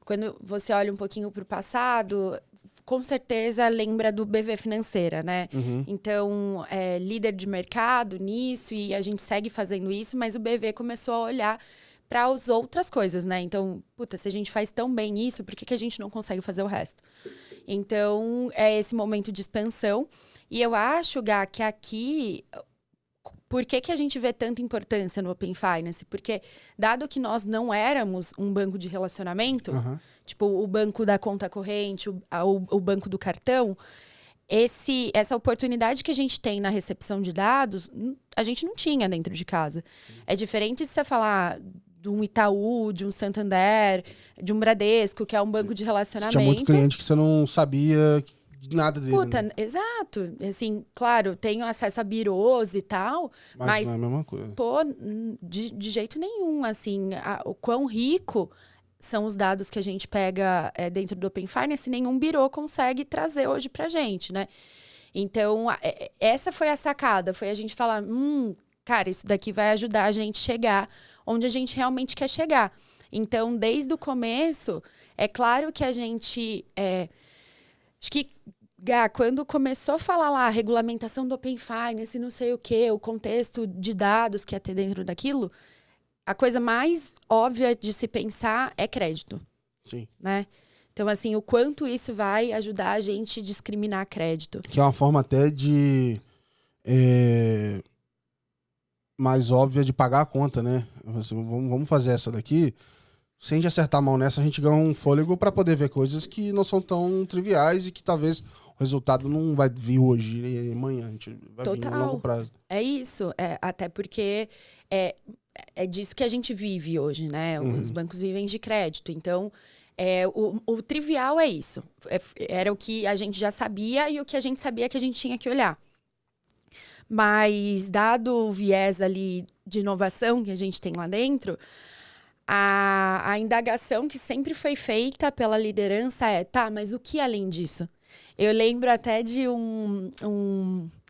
A: quando você olha um pouquinho para o passado, com certeza lembra do BV Financeira, né? Então, líder de mercado nisso, e a gente segue fazendo isso, mas o BV começou a olhar para as outras coisas, né? Então, se a gente faz tão bem isso, por que a gente não consegue fazer o resto? Então, é esse momento de expansão. E eu acho, Gá, que aqui... Por que a gente vê tanta importância no Open Finance? Porque, dado que nós não éramos um banco de relacionamento, tipo o banco da conta corrente, o banco do cartão, essa oportunidade que a gente tem na recepção de dados, a gente não tinha dentro de casa. É diferente de você falar de um Itaú, de um Santander, de um Bradesco, que é um banco de relacionamento.
B: Você tinha muito cliente que você não sabia nada dele. Né?
A: Exato. Assim, claro, tenho acesso a birôs e tal, mas
B: não é a mesma coisa.
A: De jeito nenhum, assim, o quão rico são os dados que a gente pega dentro do Open Finance, nenhum birô consegue trazer hoje pra gente, né? Então, essa foi a sacada, foi a gente falar, cara, isso daqui vai ajudar a gente a chegar onde a gente realmente quer chegar. Então, desde o começo, é claro que a gente... acho que, Gá, quando começou a falar lá, a regulamentação do Open Finance, não sei o quê, o contexto de dados que ia ter dentro daquilo, a coisa mais óbvia de se pensar é crédito.
B: Sim.
A: Né? Então, assim, o quanto isso vai ajudar a gente a discriminar crédito.
B: Que é uma forma até de... mais óbvia de pagar a conta, né? Vamos fazer essa daqui. Se a gente acertar a mão nessa, a gente ganha um fôlego para poder ver coisas que não são tão triviais e que talvez o resultado não vai vir hoje e amanhã. A gente vai vir no longo prazo.
A: É isso. Até porque é disso que a gente vive hoje, né? Os bancos vivem de crédito. Então, o trivial é isso. Era o que a gente já sabia e o que a gente sabia que a gente tinha que olhar. Mas, dado o viés ali de inovação que a gente tem lá dentro, a indagação que sempre foi feita pela liderança mas o que além disso? Eu lembro até de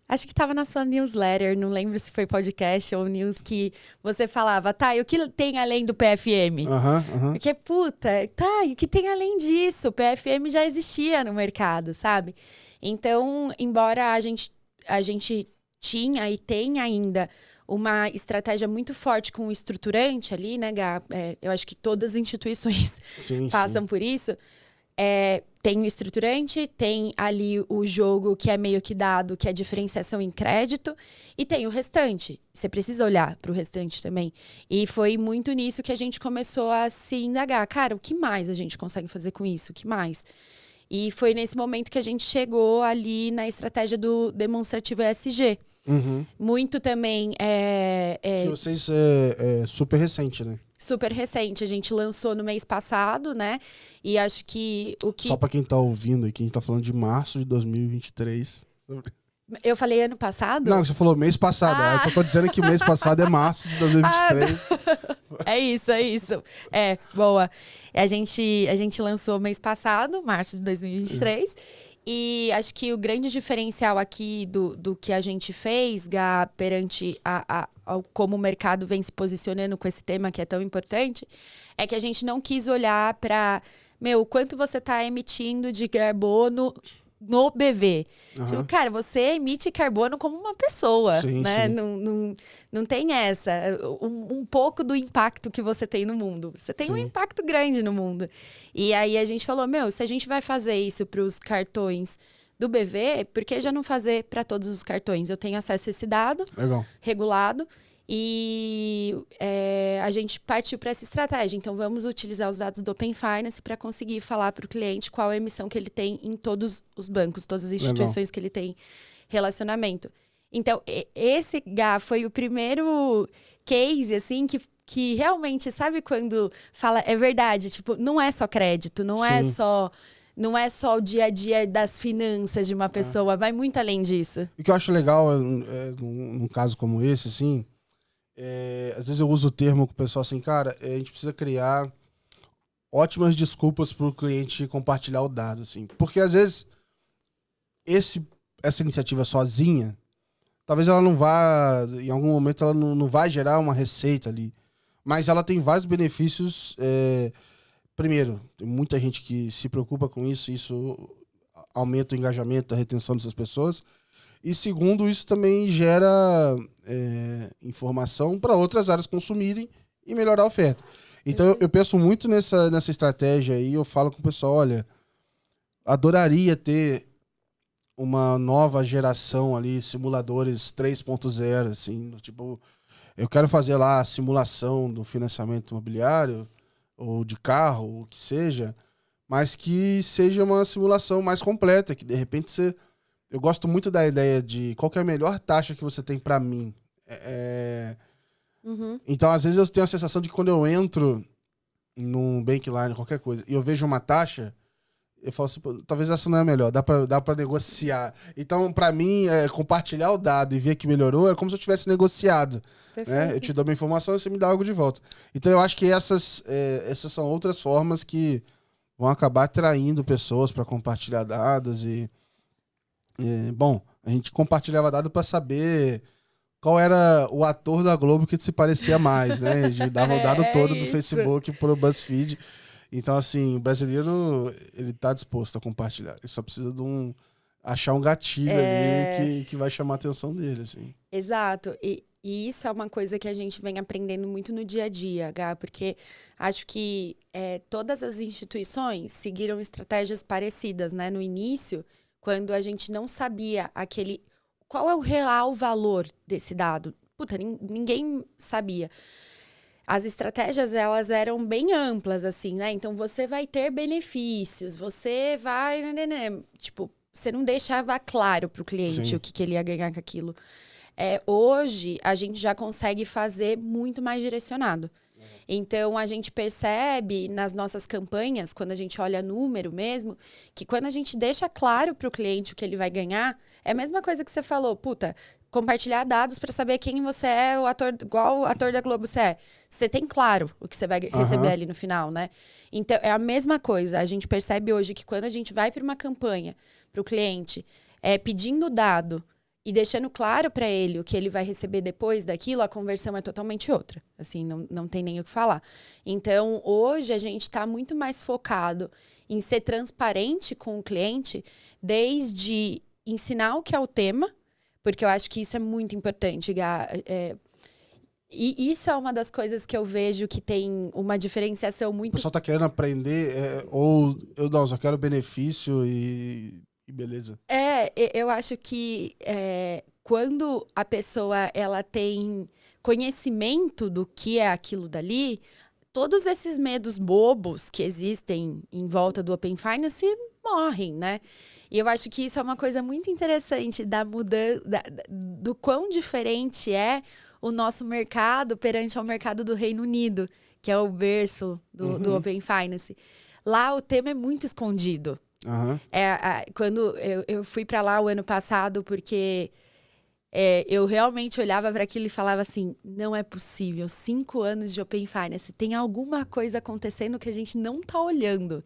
A: acho que estava na sua newsletter, não lembro se foi podcast ou news, que você falava, e o que tem além do PFM? Porque, e o que tem além disso? O PFM já existia no mercado, sabe? Então, embora a gente tinha e tem ainda uma estratégia muito forte com o estruturante ali, né, Gá? Eu acho que todas as instituições passam por isso. Tem o estruturante, tem ali o jogo que é meio que dado, que é diferenciação em crédito, e tem o restante. Você precisa olhar para o restante também. E foi muito nisso que a gente começou a se indagar. Cara, o que mais a gente consegue fazer com isso? O que mais? E foi nesse momento que a gente chegou ali na estratégia do demonstrativo ESG. Muito também
B: que vocês super recente, né?
A: Super recente. A gente lançou no mês passado, né? E acho que
B: Só pra quem tá ouvindo aqui, a gente tá falando de março de 2023.
A: Eu falei ano passado?
B: Não, você falou mês passado. Eu só tô dizendo que o mês passado é março de 2023.
A: É isso. Boa. A gente lançou mês passado, março de 2023. E acho que o grande diferencial aqui do que a gente fez, Gá, perante como o mercado vem se posicionando com esse tema que é tão importante, é que a gente não quis olhar para, o quanto você está emitindo de carbono no BV. Tipo, cara, você emite carbono como uma pessoa, né? Sim. Não tem essa. Um pouco do impacto que você tem no mundo. Você tem um impacto grande no mundo. E aí a gente falou, se a gente vai fazer isso para os cartões do BV, por que já não fazer para todos os cartões? Eu tenho acesso a esse dado regulado. E a gente partiu para essa estratégia. Então, vamos utilizar os dados do Open Finance para conseguir falar para o cliente qual a emissão que ele tem em todos os bancos, todas as instituições que ele tem relacionamento. Então, esse, Gá, foi o primeiro case, assim, que realmente, sabe quando fala, é verdade, tipo, não é só crédito, não é só o dia a dia das finanças de uma pessoa, vai muito além disso.
B: O que eu acho legal, num caso como esse, assim... às vezes eu uso o termo com o pessoal assim, cara, a gente precisa criar ótimas desculpas para o cliente compartilhar o dado, assim. Porque às vezes essa iniciativa sozinha, talvez ela não vá, em algum momento ela não vai gerar uma receita ali, mas ela tem vários benefícios. Primeiro, tem muita gente que se preocupa com isso aumenta o engajamento, a retenção dessas pessoas. E segundo, isso também gera informação para outras áreas consumirem e melhorar a oferta. Então eu penso muito nessa estratégia aí, eu falo com o pessoal, olha, adoraria ter uma nova geração ali, simuladores 3.0, assim, tipo, eu quero fazer lá a simulação do financiamento imobiliário, ou de carro, ou o que seja, mas que seja uma simulação mais completa, que de repente eu gosto muito da ideia de qual que é a melhor taxa que você tem para mim. Então, às vezes, eu tenho a sensação de que quando eu entro num Bankline, qualquer coisa, e eu vejo uma taxa, eu falo assim, talvez essa não é a melhor, dá pra negociar. Então, para mim, compartilhar o dado e ver que melhorou é como se eu tivesse negociado. Né? Eu te dou uma informação e você me dá algo de volta. Então, eu acho que essas são outras formas que vão acabar atraindo pessoas para compartilhar dados bom, a gente compartilhava dados para saber qual era o ator da Globo que se parecia mais, né? De dar rodada toda do Facebook pro BuzzFeed. Então, assim, o brasileiro, ele tá disposto a compartilhar. Ele só precisa achar um gatilho ali que vai chamar a atenção dele, assim.
A: Exato. E isso é uma coisa que a gente vem aprendendo muito no dia a dia, Gá, porque acho que todas as instituições seguiram estratégias parecidas, né? No início, quando a gente não sabia qual é o real valor desse dado. Puta, ninguém sabia. As estratégias, elas eram bem amplas, assim, né? Então, você vai ter benefícios, você vai... Tipo, você não deixava claro para o cliente o que ele ia ganhar com aquilo. Hoje, a gente já consegue fazer muito mais direcionado. Então, a gente percebe nas nossas campanhas, quando a gente olha número mesmo, que quando a gente deixa claro para o cliente o que ele vai ganhar, é a mesma coisa que você falou, puta, compartilhar dados para saber quem você é, o ator, igual o ator da Globo você é. Você tem claro o que você vai receber ali no final, né? Então, é a mesma coisa. A gente percebe hoje que quando a gente vai para uma campanha, para o cliente, pedindo dado e deixando claro para ele o que ele vai receber depois daquilo, a conversão é totalmente outra. Assim, não tem nem o que falar. Então, hoje, a gente está muito mais focado em ser transparente com o cliente, desde ensinar o que é o tema, porque eu acho que isso é muito importante, Gá. E isso é uma das coisas que eu vejo que tem uma diferenciação muito...
B: O pessoal tá querendo aprender, ou eu não, só quero benefício e beleza.
A: Eu acho que quando a pessoa ela tem conhecimento do que é aquilo dali, todos esses medos bobos que existem em volta do Open Finance morrem, né? E eu acho que isso é uma coisa muito interessante da mudança, do quão diferente é o nosso mercado perante ao mercado do Reino Unido, que é o berço do Open Finance. Lá o tema é muito escondido. Quando eu fui para lá o ano passado, porque eu realmente olhava para aquilo e falava assim, não é possível, 5 anos de Open Finance, tem alguma coisa acontecendo que a gente não tá olhando.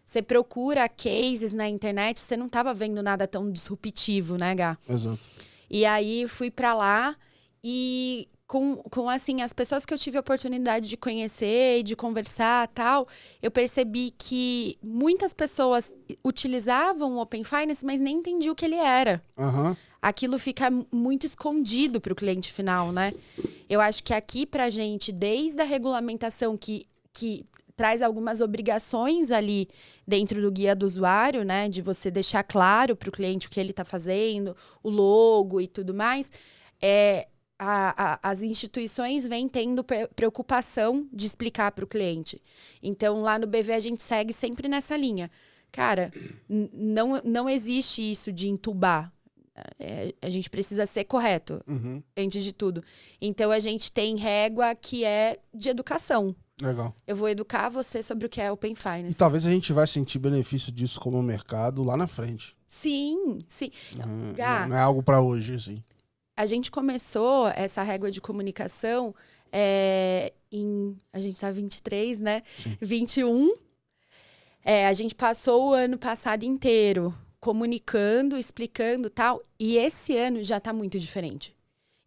A: Você procura cases na internet, você não tava vendo nada tão disruptivo, né, Gá?
B: Exato.
A: E aí fui para lá e com assim, as pessoas que eu tive a oportunidade de conhecer e de conversar e tal, eu percebi que muitas pessoas utilizavam o Open Finance, mas nem entendiam o que ele era. Aquilo fica muito escondido para o cliente final, né? Eu acho que aqui pra gente, desde a regulamentação que traz algumas obrigações ali dentro do guia do usuário, né? De você deixar claro para o cliente o que ele está fazendo, o logo e tudo mais, as instituições vêm tendo preocupação de explicar para o cliente. Então, lá no BV, a gente segue sempre nessa linha. Cara, não existe isso de entubar. A gente precisa ser correto, antes de tudo. Então, a gente tem régua que é de educação.
B: Legal.
A: Eu vou educar você sobre o que é Open Finance.
B: E talvez a gente vai sentir benefício disso como mercado lá na frente.
A: Sim.
B: Não é algo para hoje, assim.
A: A gente começou essa régua de comunicação a gente tá 23, né?
B: Sim.
A: 21. A gente passou o ano passado inteiro comunicando, explicando e tal. E esse ano já tá muito diferente.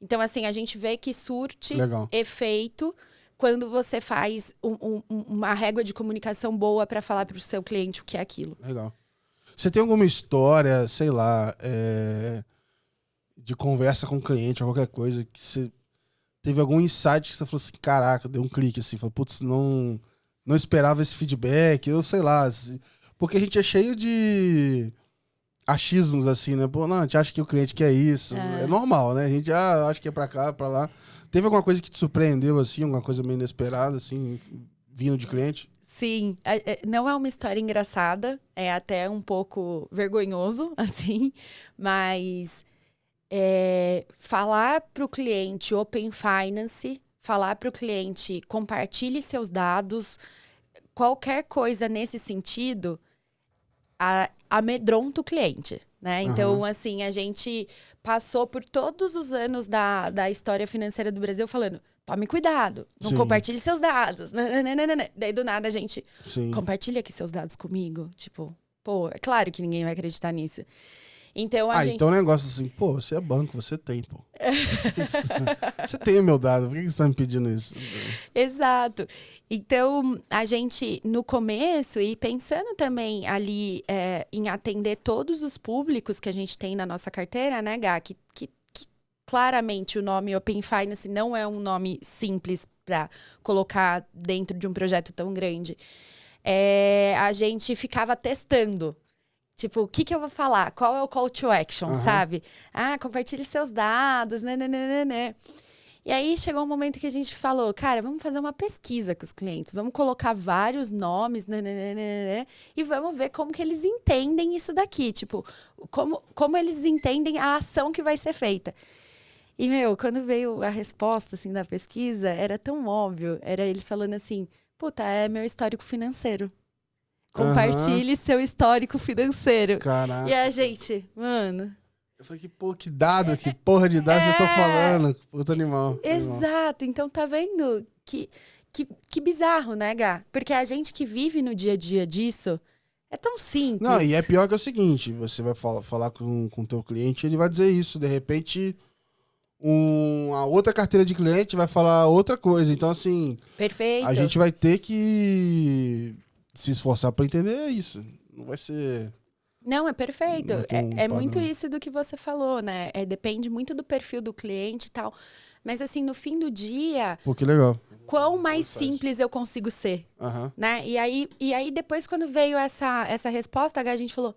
A: Então, assim, a gente vê que surte efeito quando você faz uma régua de comunicação boa para falar para o seu cliente o que é aquilo.
B: Legal. Você tem alguma história, sei lá, de conversa com o cliente ou qualquer coisa que você teve algum insight que você falou assim, caraca, deu um clique assim, falou, putz, não esperava esse feedback, eu sei lá, porque a gente é cheio de achismos assim, né? Pô, não, a gente acha que o cliente quer isso, é normal, né? A gente acha que é pra cá, pra lá. Teve alguma coisa que te surpreendeu assim, alguma coisa meio inesperada assim, vindo de cliente?
A: Sim, não é uma história engraçada, é até um pouco vergonhoso, assim, mas falar para o cliente Open Finance, falar para o cliente compartilhe seus dados, qualquer coisa nesse sentido, amedronta o cliente, né? Então, assim, a gente passou por todos os anos da história financeira do Brasil falando, tome cuidado, não compartilhe seus dados. Daí, do nada, a gente compartilha aqui seus dados comigo. Tipo, pô, é claro que ninguém vai acreditar nisso. Então,
B: então o negócio assim, pô, você é banco, você tem, pô. Você tem o meu dado, por que você tá me pedindo isso?
A: Exato. Então, a gente, no começo, e pensando também ali em atender todos os públicos que a gente tem na nossa carteira, né, Gá? Que claramente o nome Open Finance não é um nome simples para colocar dentro de um projeto tão grande. A gente ficava testando. Tipo, o que eu vou falar? Qual é o call to action, sabe? Compartilhe seus dados, né. E aí chegou um momento que a gente falou, cara, vamos fazer uma pesquisa com os clientes, vamos colocar vários nomes, e vamos ver como que eles entendem isso daqui, tipo, como eles entendem a ação que vai ser feita. E, quando veio a resposta, assim, da pesquisa, era tão óbvio, era eles falando assim, puta, é meu histórico financeiro. Compartilhe seu histórico financeiro.
B: Caraca.
A: E a gente, mano...
B: Eu falei, que dado, que porra de dados vocês estão falando? Puta animal.
A: Exato. Então, tá vendo que bizarro, né, Gá? Porque a gente que vive no dia a dia disso é tão simples.
B: Não, e é pior que é o seguinte, você vai falar com o teu cliente, ele vai dizer isso, de repente a outra carteira de cliente vai falar outra coisa. Então, assim...
A: Perfeito.
B: A gente vai ter que se esforçar para entender isso. Não vai ser...
A: Não, é perfeito. É muito isso do que você falou, né? Depende muito do perfil do cliente e tal. Mas, assim, no fim do dia...
B: Pô, que legal.
A: Quão mais simples eu consigo ser, né? E aí, depois, quando veio essa resposta, a gente falou...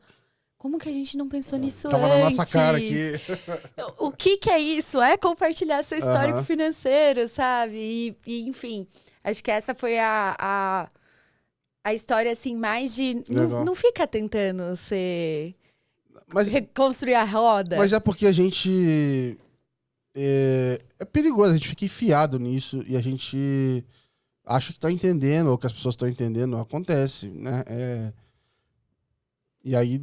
A: Como que a gente não pensou nisso
B: Tava
A: antes?
B: na nossa cara aqui.
A: O que é isso? É compartilhar seu histórico financeiro, sabe? E, enfim, acho que essa foi a história, assim, mais de... Não fica tentando reconstruir a roda.
B: Mas é porque a gente... É perigoso, a gente fica enfiado nisso e a gente acha que tá entendendo, ou que as pessoas estão entendendo. Acontece, né? E aí...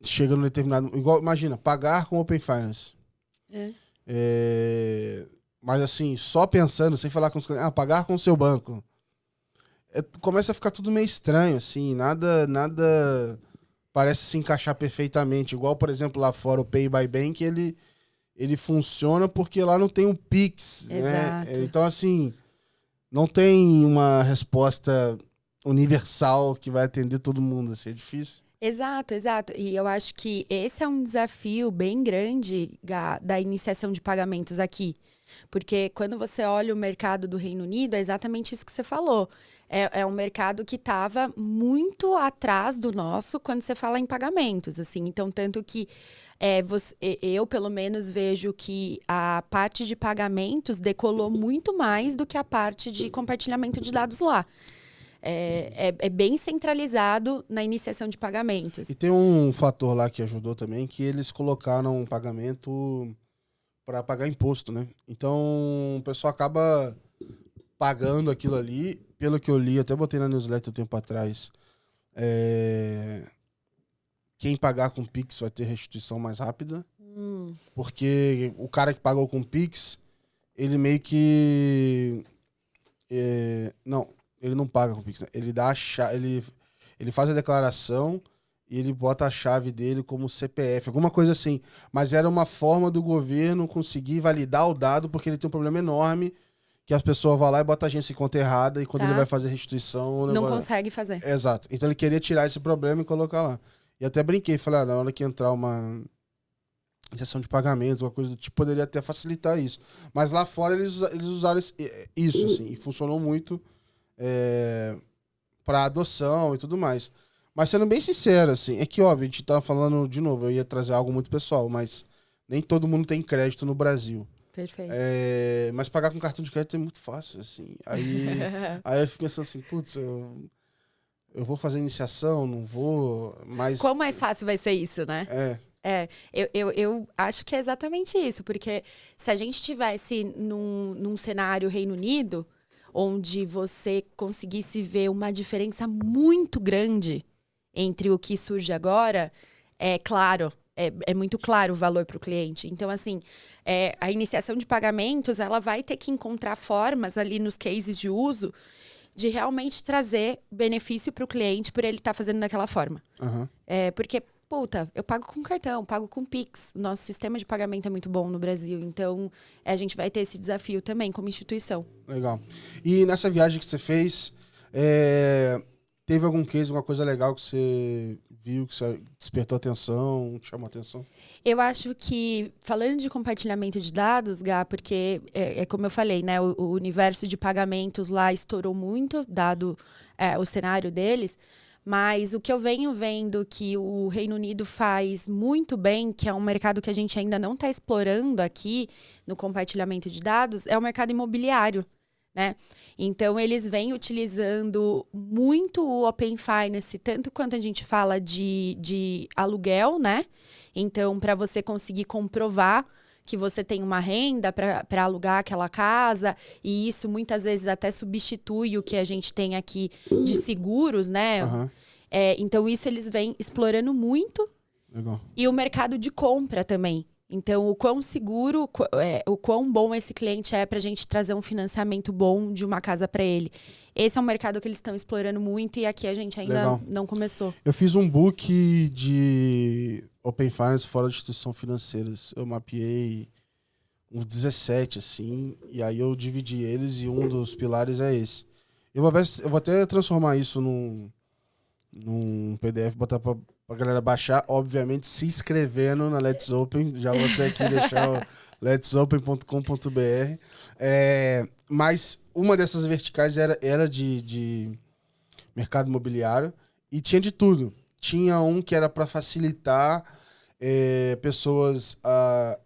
B: Chega num determinado... Igual, imagina, pagar com Open Finance. Mas assim, só pensando, sem falar com os clientes, pagar com o seu banco. Começa a ficar tudo meio estranho, assim, nada parece se encaixar perfeitamente. Igual, por exemplo, lá fora o Pay by Bank, ele funciona porque lá não tem um Pix, né? Então, assim, não tem uma resposta universal que vai atender todo mundo, assim, é difícil.
A: Exato. E eu acho que esse é um desafio bem grande da iniciação de pagamentos aqui. Porque quando você olha o mercado do Reino Unido, é exatamente isso que você falou. É um mercado que estava muito atrás do nosso quando você fala em pagamentos, assim. Então, tanto que eu, pelo menos, vejo que a parte de pagamentos decolou muito mais do que a parte de compartilhamento de dados lá. É bem centralizado na iniciação de pagamentos.
B: E tem um fator lá que ajudou também, que eles colocaram um pagamento para pagar imposto, né? Então, o pessoal acaba pagando aquilo ali. Pelo que eu li, até botei na newsletter um tempo atrás, quem pagar com Pix vai ter restituição mais rápida. Porque o cara que pagou com Pix, ele meio que... Não... Ele não paga com Pix, né? Ele dá ele faz a declaração e ele bota a chave dele como CPF, alguma coisa assim. Mas era uma forma do governo conseguir validar o dado, porque ele tem um problema enorme, que as pessoas vão lá e botam a agência em conta errada, e quando ele vai fazer restituição...
A: Não consegue fazer.
B: Exato. Então ele queria tirar esse problema e colocar lá. E até brinquei, falei, na hora que entrar uma injeção de pagamentos, uma coisa do tipo, poderia até facilitar isso. Mas lá fora eles usaram isso, assim, e funcionou muito... para adoção e tudo mais. Mas sendo bem sincero, assim, é que óbvio, a gente tá falando de novo, eu ia trazer algo muito pessoal, mas nem todo mundo tem crédito no Brasil.
A: Perfeito.
B: Mas pagar com cartão de crédito é muito fácil, assim. Aí eu fico pensando assim, putz, eu vou fazer iniciação, não vou, mas...
A: Quão mais fácil vai ser isso, né? Eu acho que é exatamente isso, porque se a gente tivesse num cenário Reino Unido, onde você conseguisse ver uma diferença muito grande entre o que surge agora, é muito claro o valor para o cliente. Então, assim, a iniciação de pagamentos, ela vai ter que encontrar formas ali nos cases de uso de realmente trazer benefício para o cliente por ele estar fazendo daquela forma.
B: Uhum.
A: Porque puta, eu pago com cartão, pago com Pix. O nosso sistema de pagamento é muito bom no Brasil. Então, a gente vai ter esse desafio também como instituição.
B: Legal. E nessa viagem que você fez, teve algum case, alguma coisa legal que você viu, que você despertou atenção, te chamou atenção?
A: Eu acho que, falando de compartilhamento de dados, Gá, porque é como eu falei, né? O universo de pagamentos lá estourou muito, dado o cenário deles. Mas o que eu venho vendo que o Reino Unido faz muito bem, que é um mercado que a gente ainda não está explorando aqui no compartilhamento de dados, é o mercado imobiliário, né? Então, eles vêm utilizando muito o Open Finance, tanto quanto a gente fala de aluguel, né? Então, para você conseguir comprovar que você tem uma renda para alugar aquela casa, e isso muitas vezes até substitui o que a gente tem aqui de seguros, né?
B: Uhum.
A: Então, isso eles vêm explorando muito.
B: Legal.
A: E o mercado de compra também. Então, o quão seguro, o quão bom esse cliente é para a gente trazer um financiamento bom de uma casa para ele. Esse é um mercado que eles estão explorando muito e aqui a gente ainda não começou.
B: Eu fiz um book de Open Finance fora de instituições financeiras. Eu mapeei uns 17, assim, e aí eu dividi eles e um dos pilares é esse. Eu vou até transformar isso num PDF, botar pra galera baixar, obviamente se inscrevendo na Let's Open. Já vou até aqui deixar o letsopen.com.br. Mas uma dessas verticais era de mercado imobiliário e tinha de tudo. Tinha um que era para facilitar pessoas,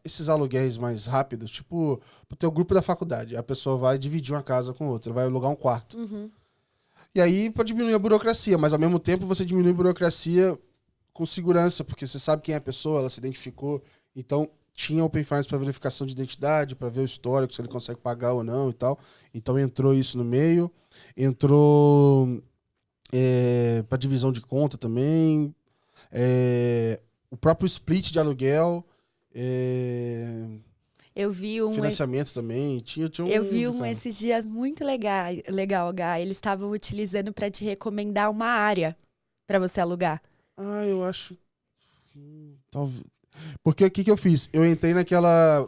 B: esses aluguéis mais rápidos, tipo, pro teu grupo da faculdade. A pessoa vai dividir uma casa com outra, vai alugar um quarto.
A: Uhum.
B: E aí pode diminuir a burocracia, mas ao mesmo tempo você diminui a burocracia com segurança, porque você sabe quem é a pessoa, ela se identificou. Então, tinha Open Finance para verificação de identidade, para ver o histórico, se ele consegue pagar ou não e tal. Então, entrou isso no meio. Entrou para divisão de conta também. O próprio split de aluguel.
A: Eu vi
B: financiamento também.
A: Eu vi esses dias muito legal, Gá. Eles estavam utilizando para te recomendar uma área para você alugar.
B: Eu acho. Talvez. Porque o que eu fiz? Eu entrei naquela.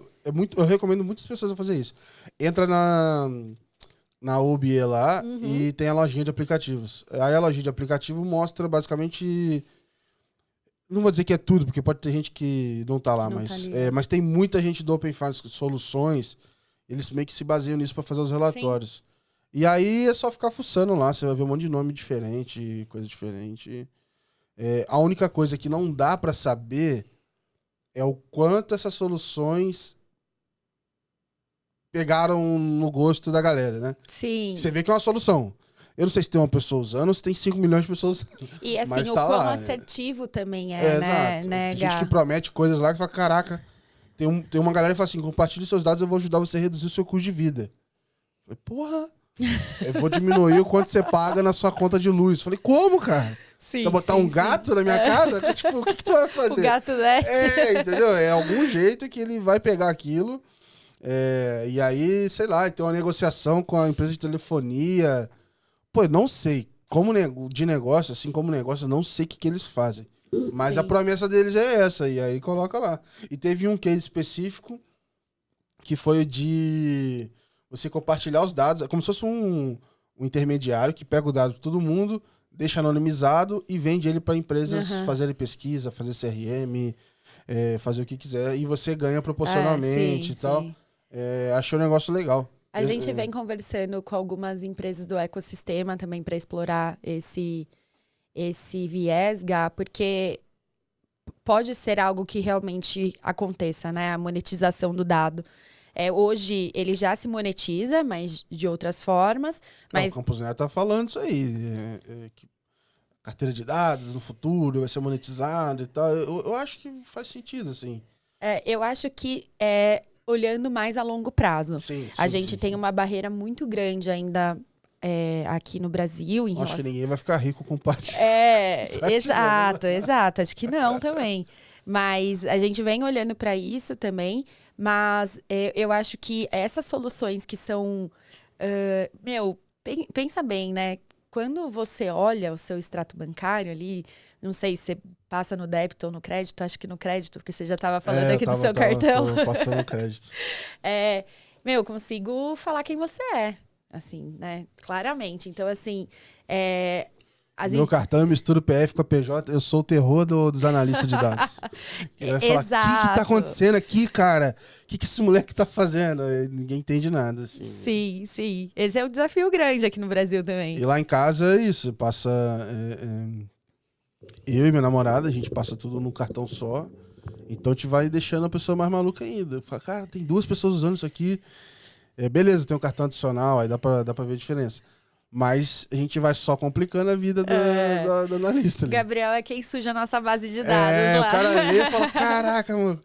B: Eu recomendo muitas pessoas a fazer isso. Entra na OBE lá e tem a lojinha de aplicativos. Aí a lojinha de aplicativo mostra basicamente. Não vou dizer que é tudo, porque pode ter gente que não tá lá, mas tem muita gente do Open Finance Soluções. Eles meio que se baseiam nisso para fazer os relatórios. Sim. E aí é só ficar fuçando lá. Você vai ver um monte de nome diferente, coisa diferente. A única coisa que não dá para saber é o quanto essas soluções pegaram no gosto da galera, né?
A: Sim.
B: Você vê que é uma solução. Eu não sei se tem uma pessoa usando ou se tem 5 milhões de pessoas usando.
A: E assim,
B: mas
A: o
B: tá
A: quão
B: lá,
A: assertivo também né?
B: Exato. Tem gente que promete coisas lá que fala, caraca, tem uma galera que fala assim, compartilhe seus dados, eu vou ajudar você a reduzir o seu custo de vida. Eu falei, porra, eu vou diminuir o quanto você paga na sua conta de luz. Eu falei, como, cara?
A: Sim,
B: você vai botar um gato na minha casa? Tipo, o que tu vai fazer?
A: O gato net.
B: Entendeu? É algum jeito que ele vai pegar aquilo. E aí, sei lá, tem uma negociação com a empresa de telefonia. Pô, eu não sei. Como de negócio, assim como negócio, eu não sei o que eles fazem. Mas a promessa deles é essa. E aí coloca lá. E teve um case específico que foi o de você compartilhar os dados. É como se fosse um intermediário que pega o dado de todo mundo, deixa anonimizado e vende ele para empresas fazerem pesquisa, fazer CRM, fazer o que quiser. E você ganha proporcionalmente e tal. Achei um negócio legal.
A: A gente vem conversando com algumas empresas do ecossistema também para explorar esse viés, Gá, porque pode ser algo que realmente aconteça, né? A monetização do dado. Hoje ele já se monetiza, mas de outras formas. Mas...
B: O Campus Neto tá falando isso aí. Que carteira de dados no futuro vai ser monetizado e tal. Eu acho que faz sentido, assim.
A: Eu acho que olhando mais a longo prazo. A gente tem uma barreira muito grande ainda aqui no Brasil.
B: Acho que ninguém vai ficar rico com parte.
A: Exato. Acho que não também. Mas a gente vem olhando para isso também. Mas eu acho que essas soluções que são... pensa bem, né? Quando você olha o seu extrato bancário ali, não sei se você passa no débito ou no crédito, acho que no crédito, porque você já estava falando aqui do seu cartão.
B: Tô passando no crédito.
A: Eu consigo falar quem você é, assim, né? Claramente. Então, assim,
B: Meu cartão eu misturo PF com a PJ, eu sou o terror dos analistas de dados. Ele vai falar, o que tá acontecendo aqui, cara? O que esse moleque tá fazendo? Ninguém entende nada, assim.
A: Sim, sim. Esse é um desafio grande aqui no Brasil também.
B: E lá em casa é isso, passa... eu e minha namorada, a gente passa tudo num cartão só. Então a gente vai deixando a pessoa mais maluca ainda. Fala, cara, tem 2 pessoas usando isso aqui. Beleza, tem um cartão adicional, aí dá pra ver a diferença. Mas a gente vai só complicando a vida do analista. Ali.
A: Gabriel é quem suja a nossa base de dados lá.
B: O cara lê e fala, caraca, mano,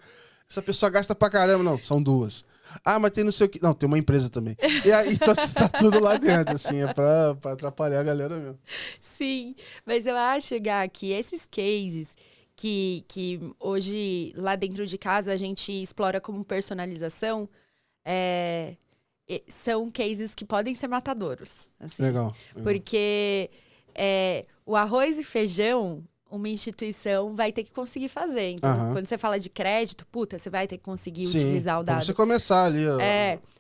B: essa pessoa gasta pra caramba. Não, são 2. Ah, mas tem não sei o que. Não, tem uma empresa também. E aí, então tá tudo lá dentro, assim, é pra atrapalhar a galera mesmo.
A: Sim, mas eu acho, Gá, que esses cases que hoje, lá dentro de casa, a gente explora como personalização, são cases que podem ser matadouros. Assim.
B: Legal.
A: Porque o arroz e feijão, uma instituição vai ter que conseguir fazer. Então, quando você fala de crédito, você vai ter que conseguir utilizar o dado.
B: Pra você começar ali.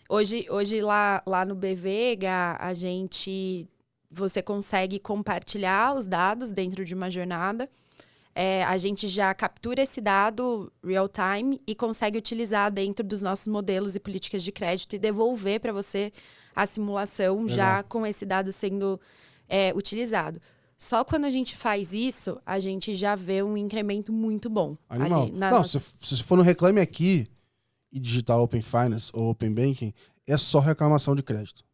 A: Hoje lá no BV, você consegue compartilhar os dados dentro de uma jornada. A gente já captura esse dado real time e consegue utilizar dentro dos nossos modelos e políticas de crédito e devolver para você a simulação já com esse dado sendo utilizado. Só quando a gente faz isso, a gente já vê um incremento muito bom.
B: Animal.
A: Ali
B: Não, se você for no Reclame Aqui e digitar Open Finance ou Open Banking, é só reclamação de crédito.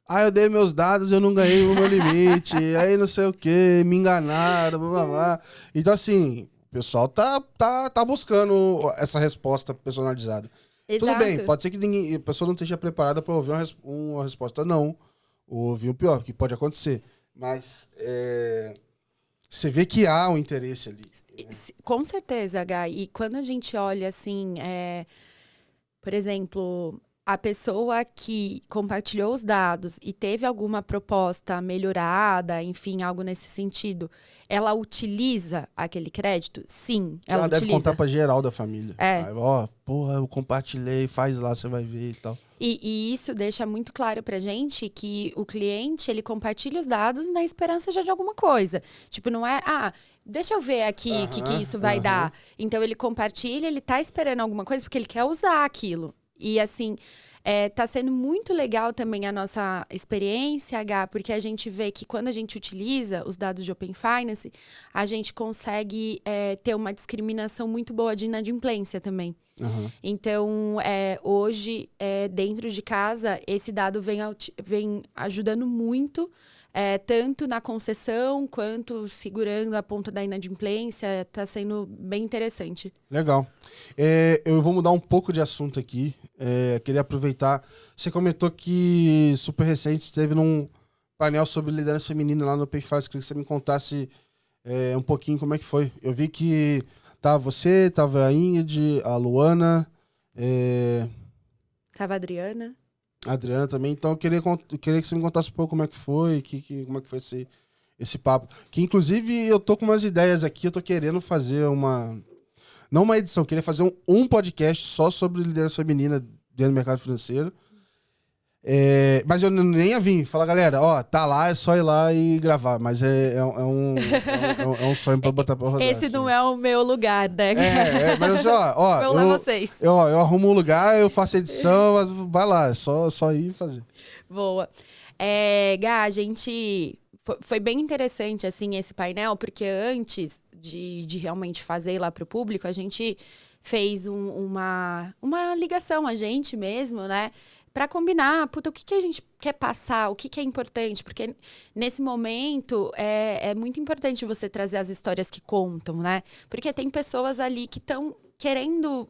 B: Eu dei meus dados, eu não ganhei o meu limite, aí não sei o que, me enganaram, blá, blá, blá. Então, assim, o pessoal tá buscando essa resposta personalizada.
A: Exato.
B: Tudo bem, pode ser que a pessoa não esteja preparada para ouvir uma resposta não, ou ouvir o pior, que pode acontecer. Mas você vê que há um interesse ali. Né?
A: Com certeza, Gá. E quando a gente olha, assim, por exemplo... A pessoa que compartilhou os dados e teve alguma proposta melhorada, enfim, algo nesse sentido, ela utiliza aquele crédito? Sim, ela utiliza.
B: Deve contar pra geral da família. Aí, eu compartilhei, faz lá, você vai ver e tal.
A: E isso deixa muito claro pra gente que o cliente, ele compartilha os dados na esperança já de alguma coisa. Tipo, não é, deixa eu ver aqui o que isso vai dar. Então, ele compartilha, ele tá esperando alguma coisa porque ele quer usar aquilo. E, assim, tá sendo muito legal também a nossa experiência, Gá, porque a gente vê que quando a gente utiliza os dados de Open Finance, a gente consegue ter uma discriminação muito boa de inadimplência também. Então, hoje, dentro de casa, esse dado vem ajudando muito, tanto na concessão quanto segurando a ponta da inadimplência. Está sendo bem interessante.
B: Legal. Eu vou mudar um pouco de assunto aqui. Queria aproveitar. Você comentou que super recente esteve num painel sobre liderança feminina lá no PayFaz. Queria que você me contasse um pouquinho como é que foi. Eu vi que tava você, tava a Ingrid, a Luana.
A: Tava a Adriana.
B: A Adriana também. Então eu queria que você me contasse um pouco como é que foi, como é que foi esse papo. Que inclusive eu tô com umas ideias aqui, eu tô querendo fazer não uma edição, eu queria fazer um podcast só sobre liderança feminina dentro do mercado financeiro. Mas eu nem ia vir. Fala, galera, tá lá, é só ir lá e gravar. Mas é um sonho pra botar pra rodar.
A: Esse
B: assim.
A: não é o meu lugar, né?
B: Mas
A: vou lá vocês.
B: Eu arrumo um lugar, eu faço edição, mas vai lá, é só ir e fazer.
A: Boa. Gá, a gente... Foi bem interessante, assim, esse painel, porque antes de realmente fazer lá pro público, a gente fez uma ligação, a gente mesmo, né? Para combinar, o que a gente quer passar, o que é importante. Porque nesse momento é muito importante você trazer as histórias que contam, né? Porque tem pessoas ali que estão querendo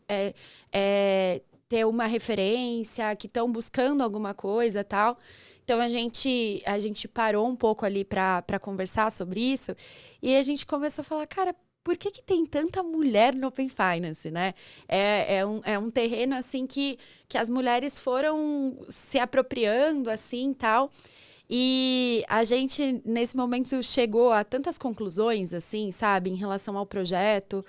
A: ter uma referência, que estão buscando alguma coisa e tal. Então, a gente parou um pouco ali para conversar sobre isso. E a gente começou a falar, cara, por que tem tanta mulher no Open Finance, né? É um terreno, assim, que as mulheres foram se apropriando, assim, tal. E a gente, nesse momento, chegou a tantas conclusões, assim, sabe? Em relação ao projeto,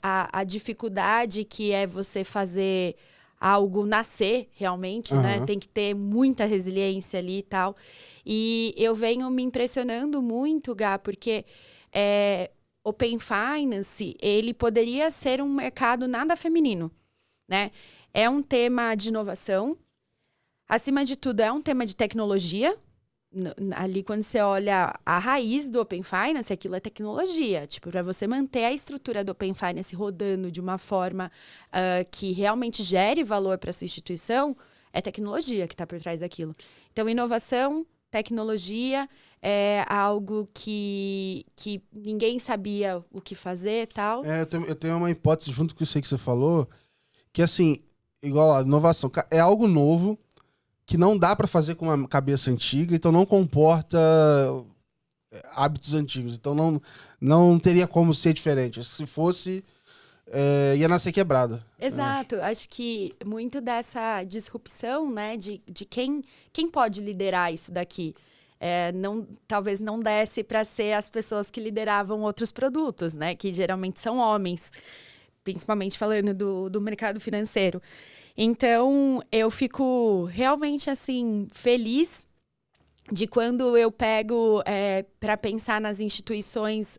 A: a dificuldade que é você fazer algo nascer realmente, né? Tem que ter muita resiliência ali e tal. E eu venho me impressionando muito, Gá, porque Open Finance, ele poderia ser um mercado nada feminino, né? É um tema de inovação. Acima de tudo, é um tema de tecnologia. Ali, quando você olha a raiz do Open Finance, aquilo é tecnologia. Tipo, para você manter a estrutura do Open Finance rodando de uma forma que realmente gere valor para a sua instituição, é tecnologia que está por trás daquilo. Então, inovação, tecnologia, é algo que ninguém sabia o que fazer e tal.
B: Eu tenho uma hipótese junto com isso aí que você falou, que assim, igual a inovação, é algo novo, que não dá para fazer com uma cabeça antiga, então não comporta hábitos antigos. Então não teria como ser diferente. Se fosse, ia nascer quebrada.
A: Exato. Acho que muito dessa disrupção, né, de quem pode liderar isso daqui. Talvez não desse para ser as pessoas que lideravam outros produtos, né, que geralmente são homens, principalmente falando do mercado financeiro. Então, eu fico realmente, assim, feliz de quando eu pego para pensar nas instituições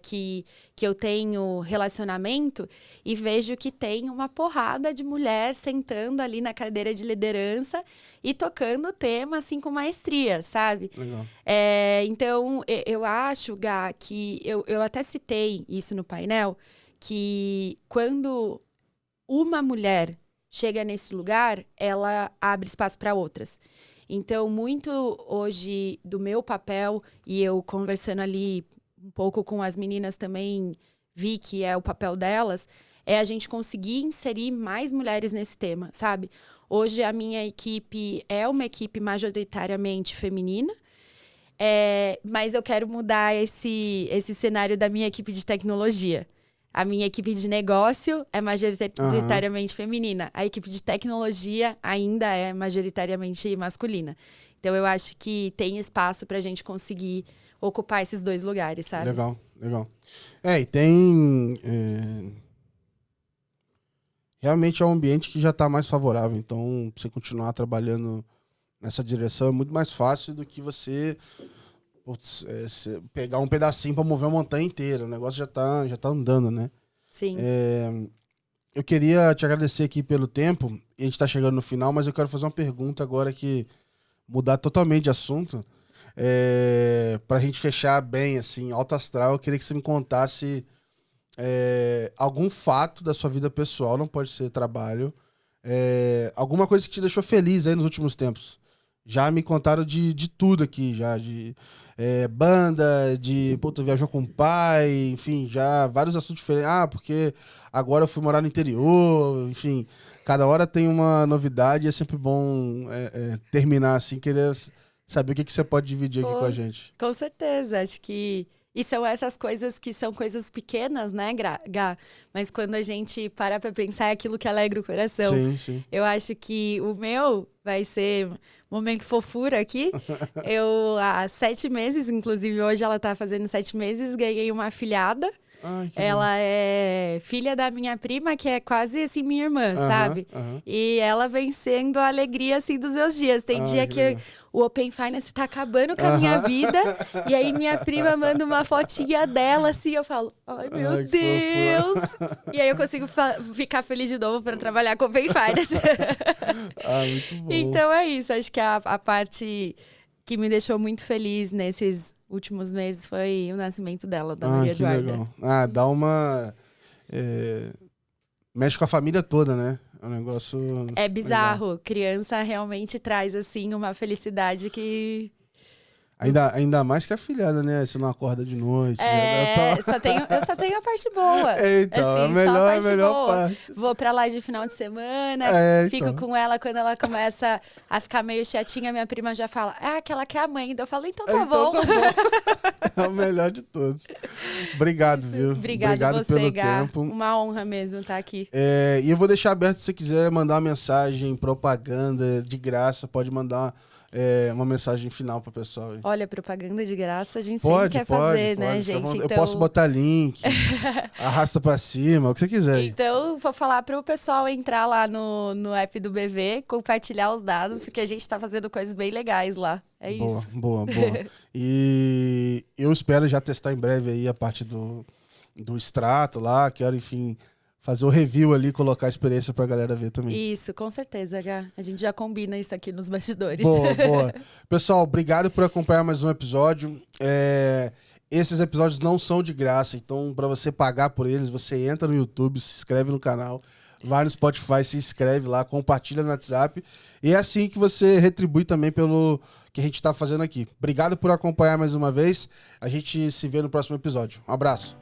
A: que eu tenho relacionamento e vejo que tem uma porrada de mulher sentando ali na cadeira de liderança e tocando o tema, assim, com maestria, sabe?
B: Legal.
A: Então, eu acho, Gá, que eu até citei isso no painel, que quando uma mulher chega nesse lugar, ela abre espaço para outras. Então, muito hoje do meu papel, e eu conversando ali um pouco com as meninas também, vi que é o papel delas, é a gente conseguir inserir mais mulheres nesse tema, sabe? Hoje a minha equipe é uma equipe majoritariamente feminina, mas eu quero mudar esse cenário da minha equipe de tecnologia. A minha equipe de negócio é majoritariamente feminina. A equipe de tecnologia ainda é majoritariamente masculina. Então, eu acho que tem espaço para a gente conseguir ocupar esses dois lugares, sabe?
B: Legal, legal. E tem... Realmente é um ambiente que já está mais favorável. Então, você continuar trabalhando nessa direção é muito mais fácil do que você... pegar um pedacinho para mover a montanha inteira. O negócio já tá andando, né?
A: Sim.
B: Eu queria te agradecer aqui pelo tempo. E a gente tá chegando no final, mas eu quero fazer uma pergunta agora que mudar totalmente de assunto. Pra gente fechar bem, assim, alto astral, eu queria que você me contasse algum fato da sua vida pessoal, não pode ser trabalho, alguma coisa que te deixou feliz aí nos últimos tempos. Já me contaram de tudo aqui, já de banda, viajou com o pai, enfim, já vários assuntos diferentes. Porque agora eu fui morar no interior, enfim, cada hora tem uma novidade e é sempre bom terminar assim, querer saber o que você pode dividir aqui com a gente.
A: Com certeza, acho que... E são essas coisas que são coisas pequenas, né, Gá? Mas quando a gente para pra pensar, é aquilo que alegra o coração.
B: Sim, sim.
A: Eu acho que o meu vai ser momento fofura aqui. Eu, há 7 meses, inclusive hoje ela tá fazendo 7 meses, ganhei uma afilhada. Ela é filha da minha prima, que é quase assim minha irmã, sabe? E ela vem sendo a alegria assim dos meus dias. Tem dia que o Open Finance tá acabando com a minha vida, e aí minha prima manda uma fotinha dela assim, eu falo, ai meu Deus! E aí eu consigo ficar feliz de novo para trabalhar com Open Finance.
B: Muito bom.
A: Então é isso, acho que a parte que me deixou muito feliz nesses últimos meses foi o nascimento dela, da Maria Eduarda.
B: Legal. Dá uma... mexe com a família toda, né? É um negócio...
A: É bizarro.
B: Legal.
A: Criança realmente traz, assim, uma felicidade que...
B: Ainda mais que a filhada, né? Você não acorda de noite.
A: Eu só tenho a parte boa.
B: Então,
A: assim,
B: a melhor parte.
A: Vou pra lá de final de semana, fico com ela. Quando ela começa a ficar meio chatinha, minha prima já fala, que ela quer a mãe. Então eu falo, então tá bom.
B: É o melhor de todos. Obrigado, viu?
A: Obrigado você,
B: pelo
A: Gá.
B: tempo.
A: Uma honra mesmo estar aqui.
B: E eu vou deixar aberto se você quiser mandar uma mensagem, propaganda, de graça. Pode mandar uma mensagem final para o pessoal aí.
A: Olha, propaganda de graça a gente sempre quer fazer, né, gente?
B: Eu posso botar link, arrasta para cima, o que você quiser.
A: Então, vou falar para o pessoal entrar lá no app do BV, compartilhar os dados, porque a gente está fazendo coisas bem legais lá. É isso.
B: Boa. E eu espero já testar em breve aí a parte do extrato lá. Quero, enfim, fazer o review ali, colocar a experiência pra galera ver também.
A: Isso, com certeza, Gá. A gente já combina isso aqui nos bastidores.
B: Boa. Pessoal, obrigado por acompanhar mais um episódio. Esses episódios não são de graça, então para você pagar por eles, você entra no YouTube, se inscreve no canal, vai no Spotify, se inscreve lá, compartilha no WhatsApp. E é assim que você retribui também pelo que a gente está fazendo aqui. Obrigado por acompanhar mais uma vez. A gente se vê no próximo episódio. Um abraço.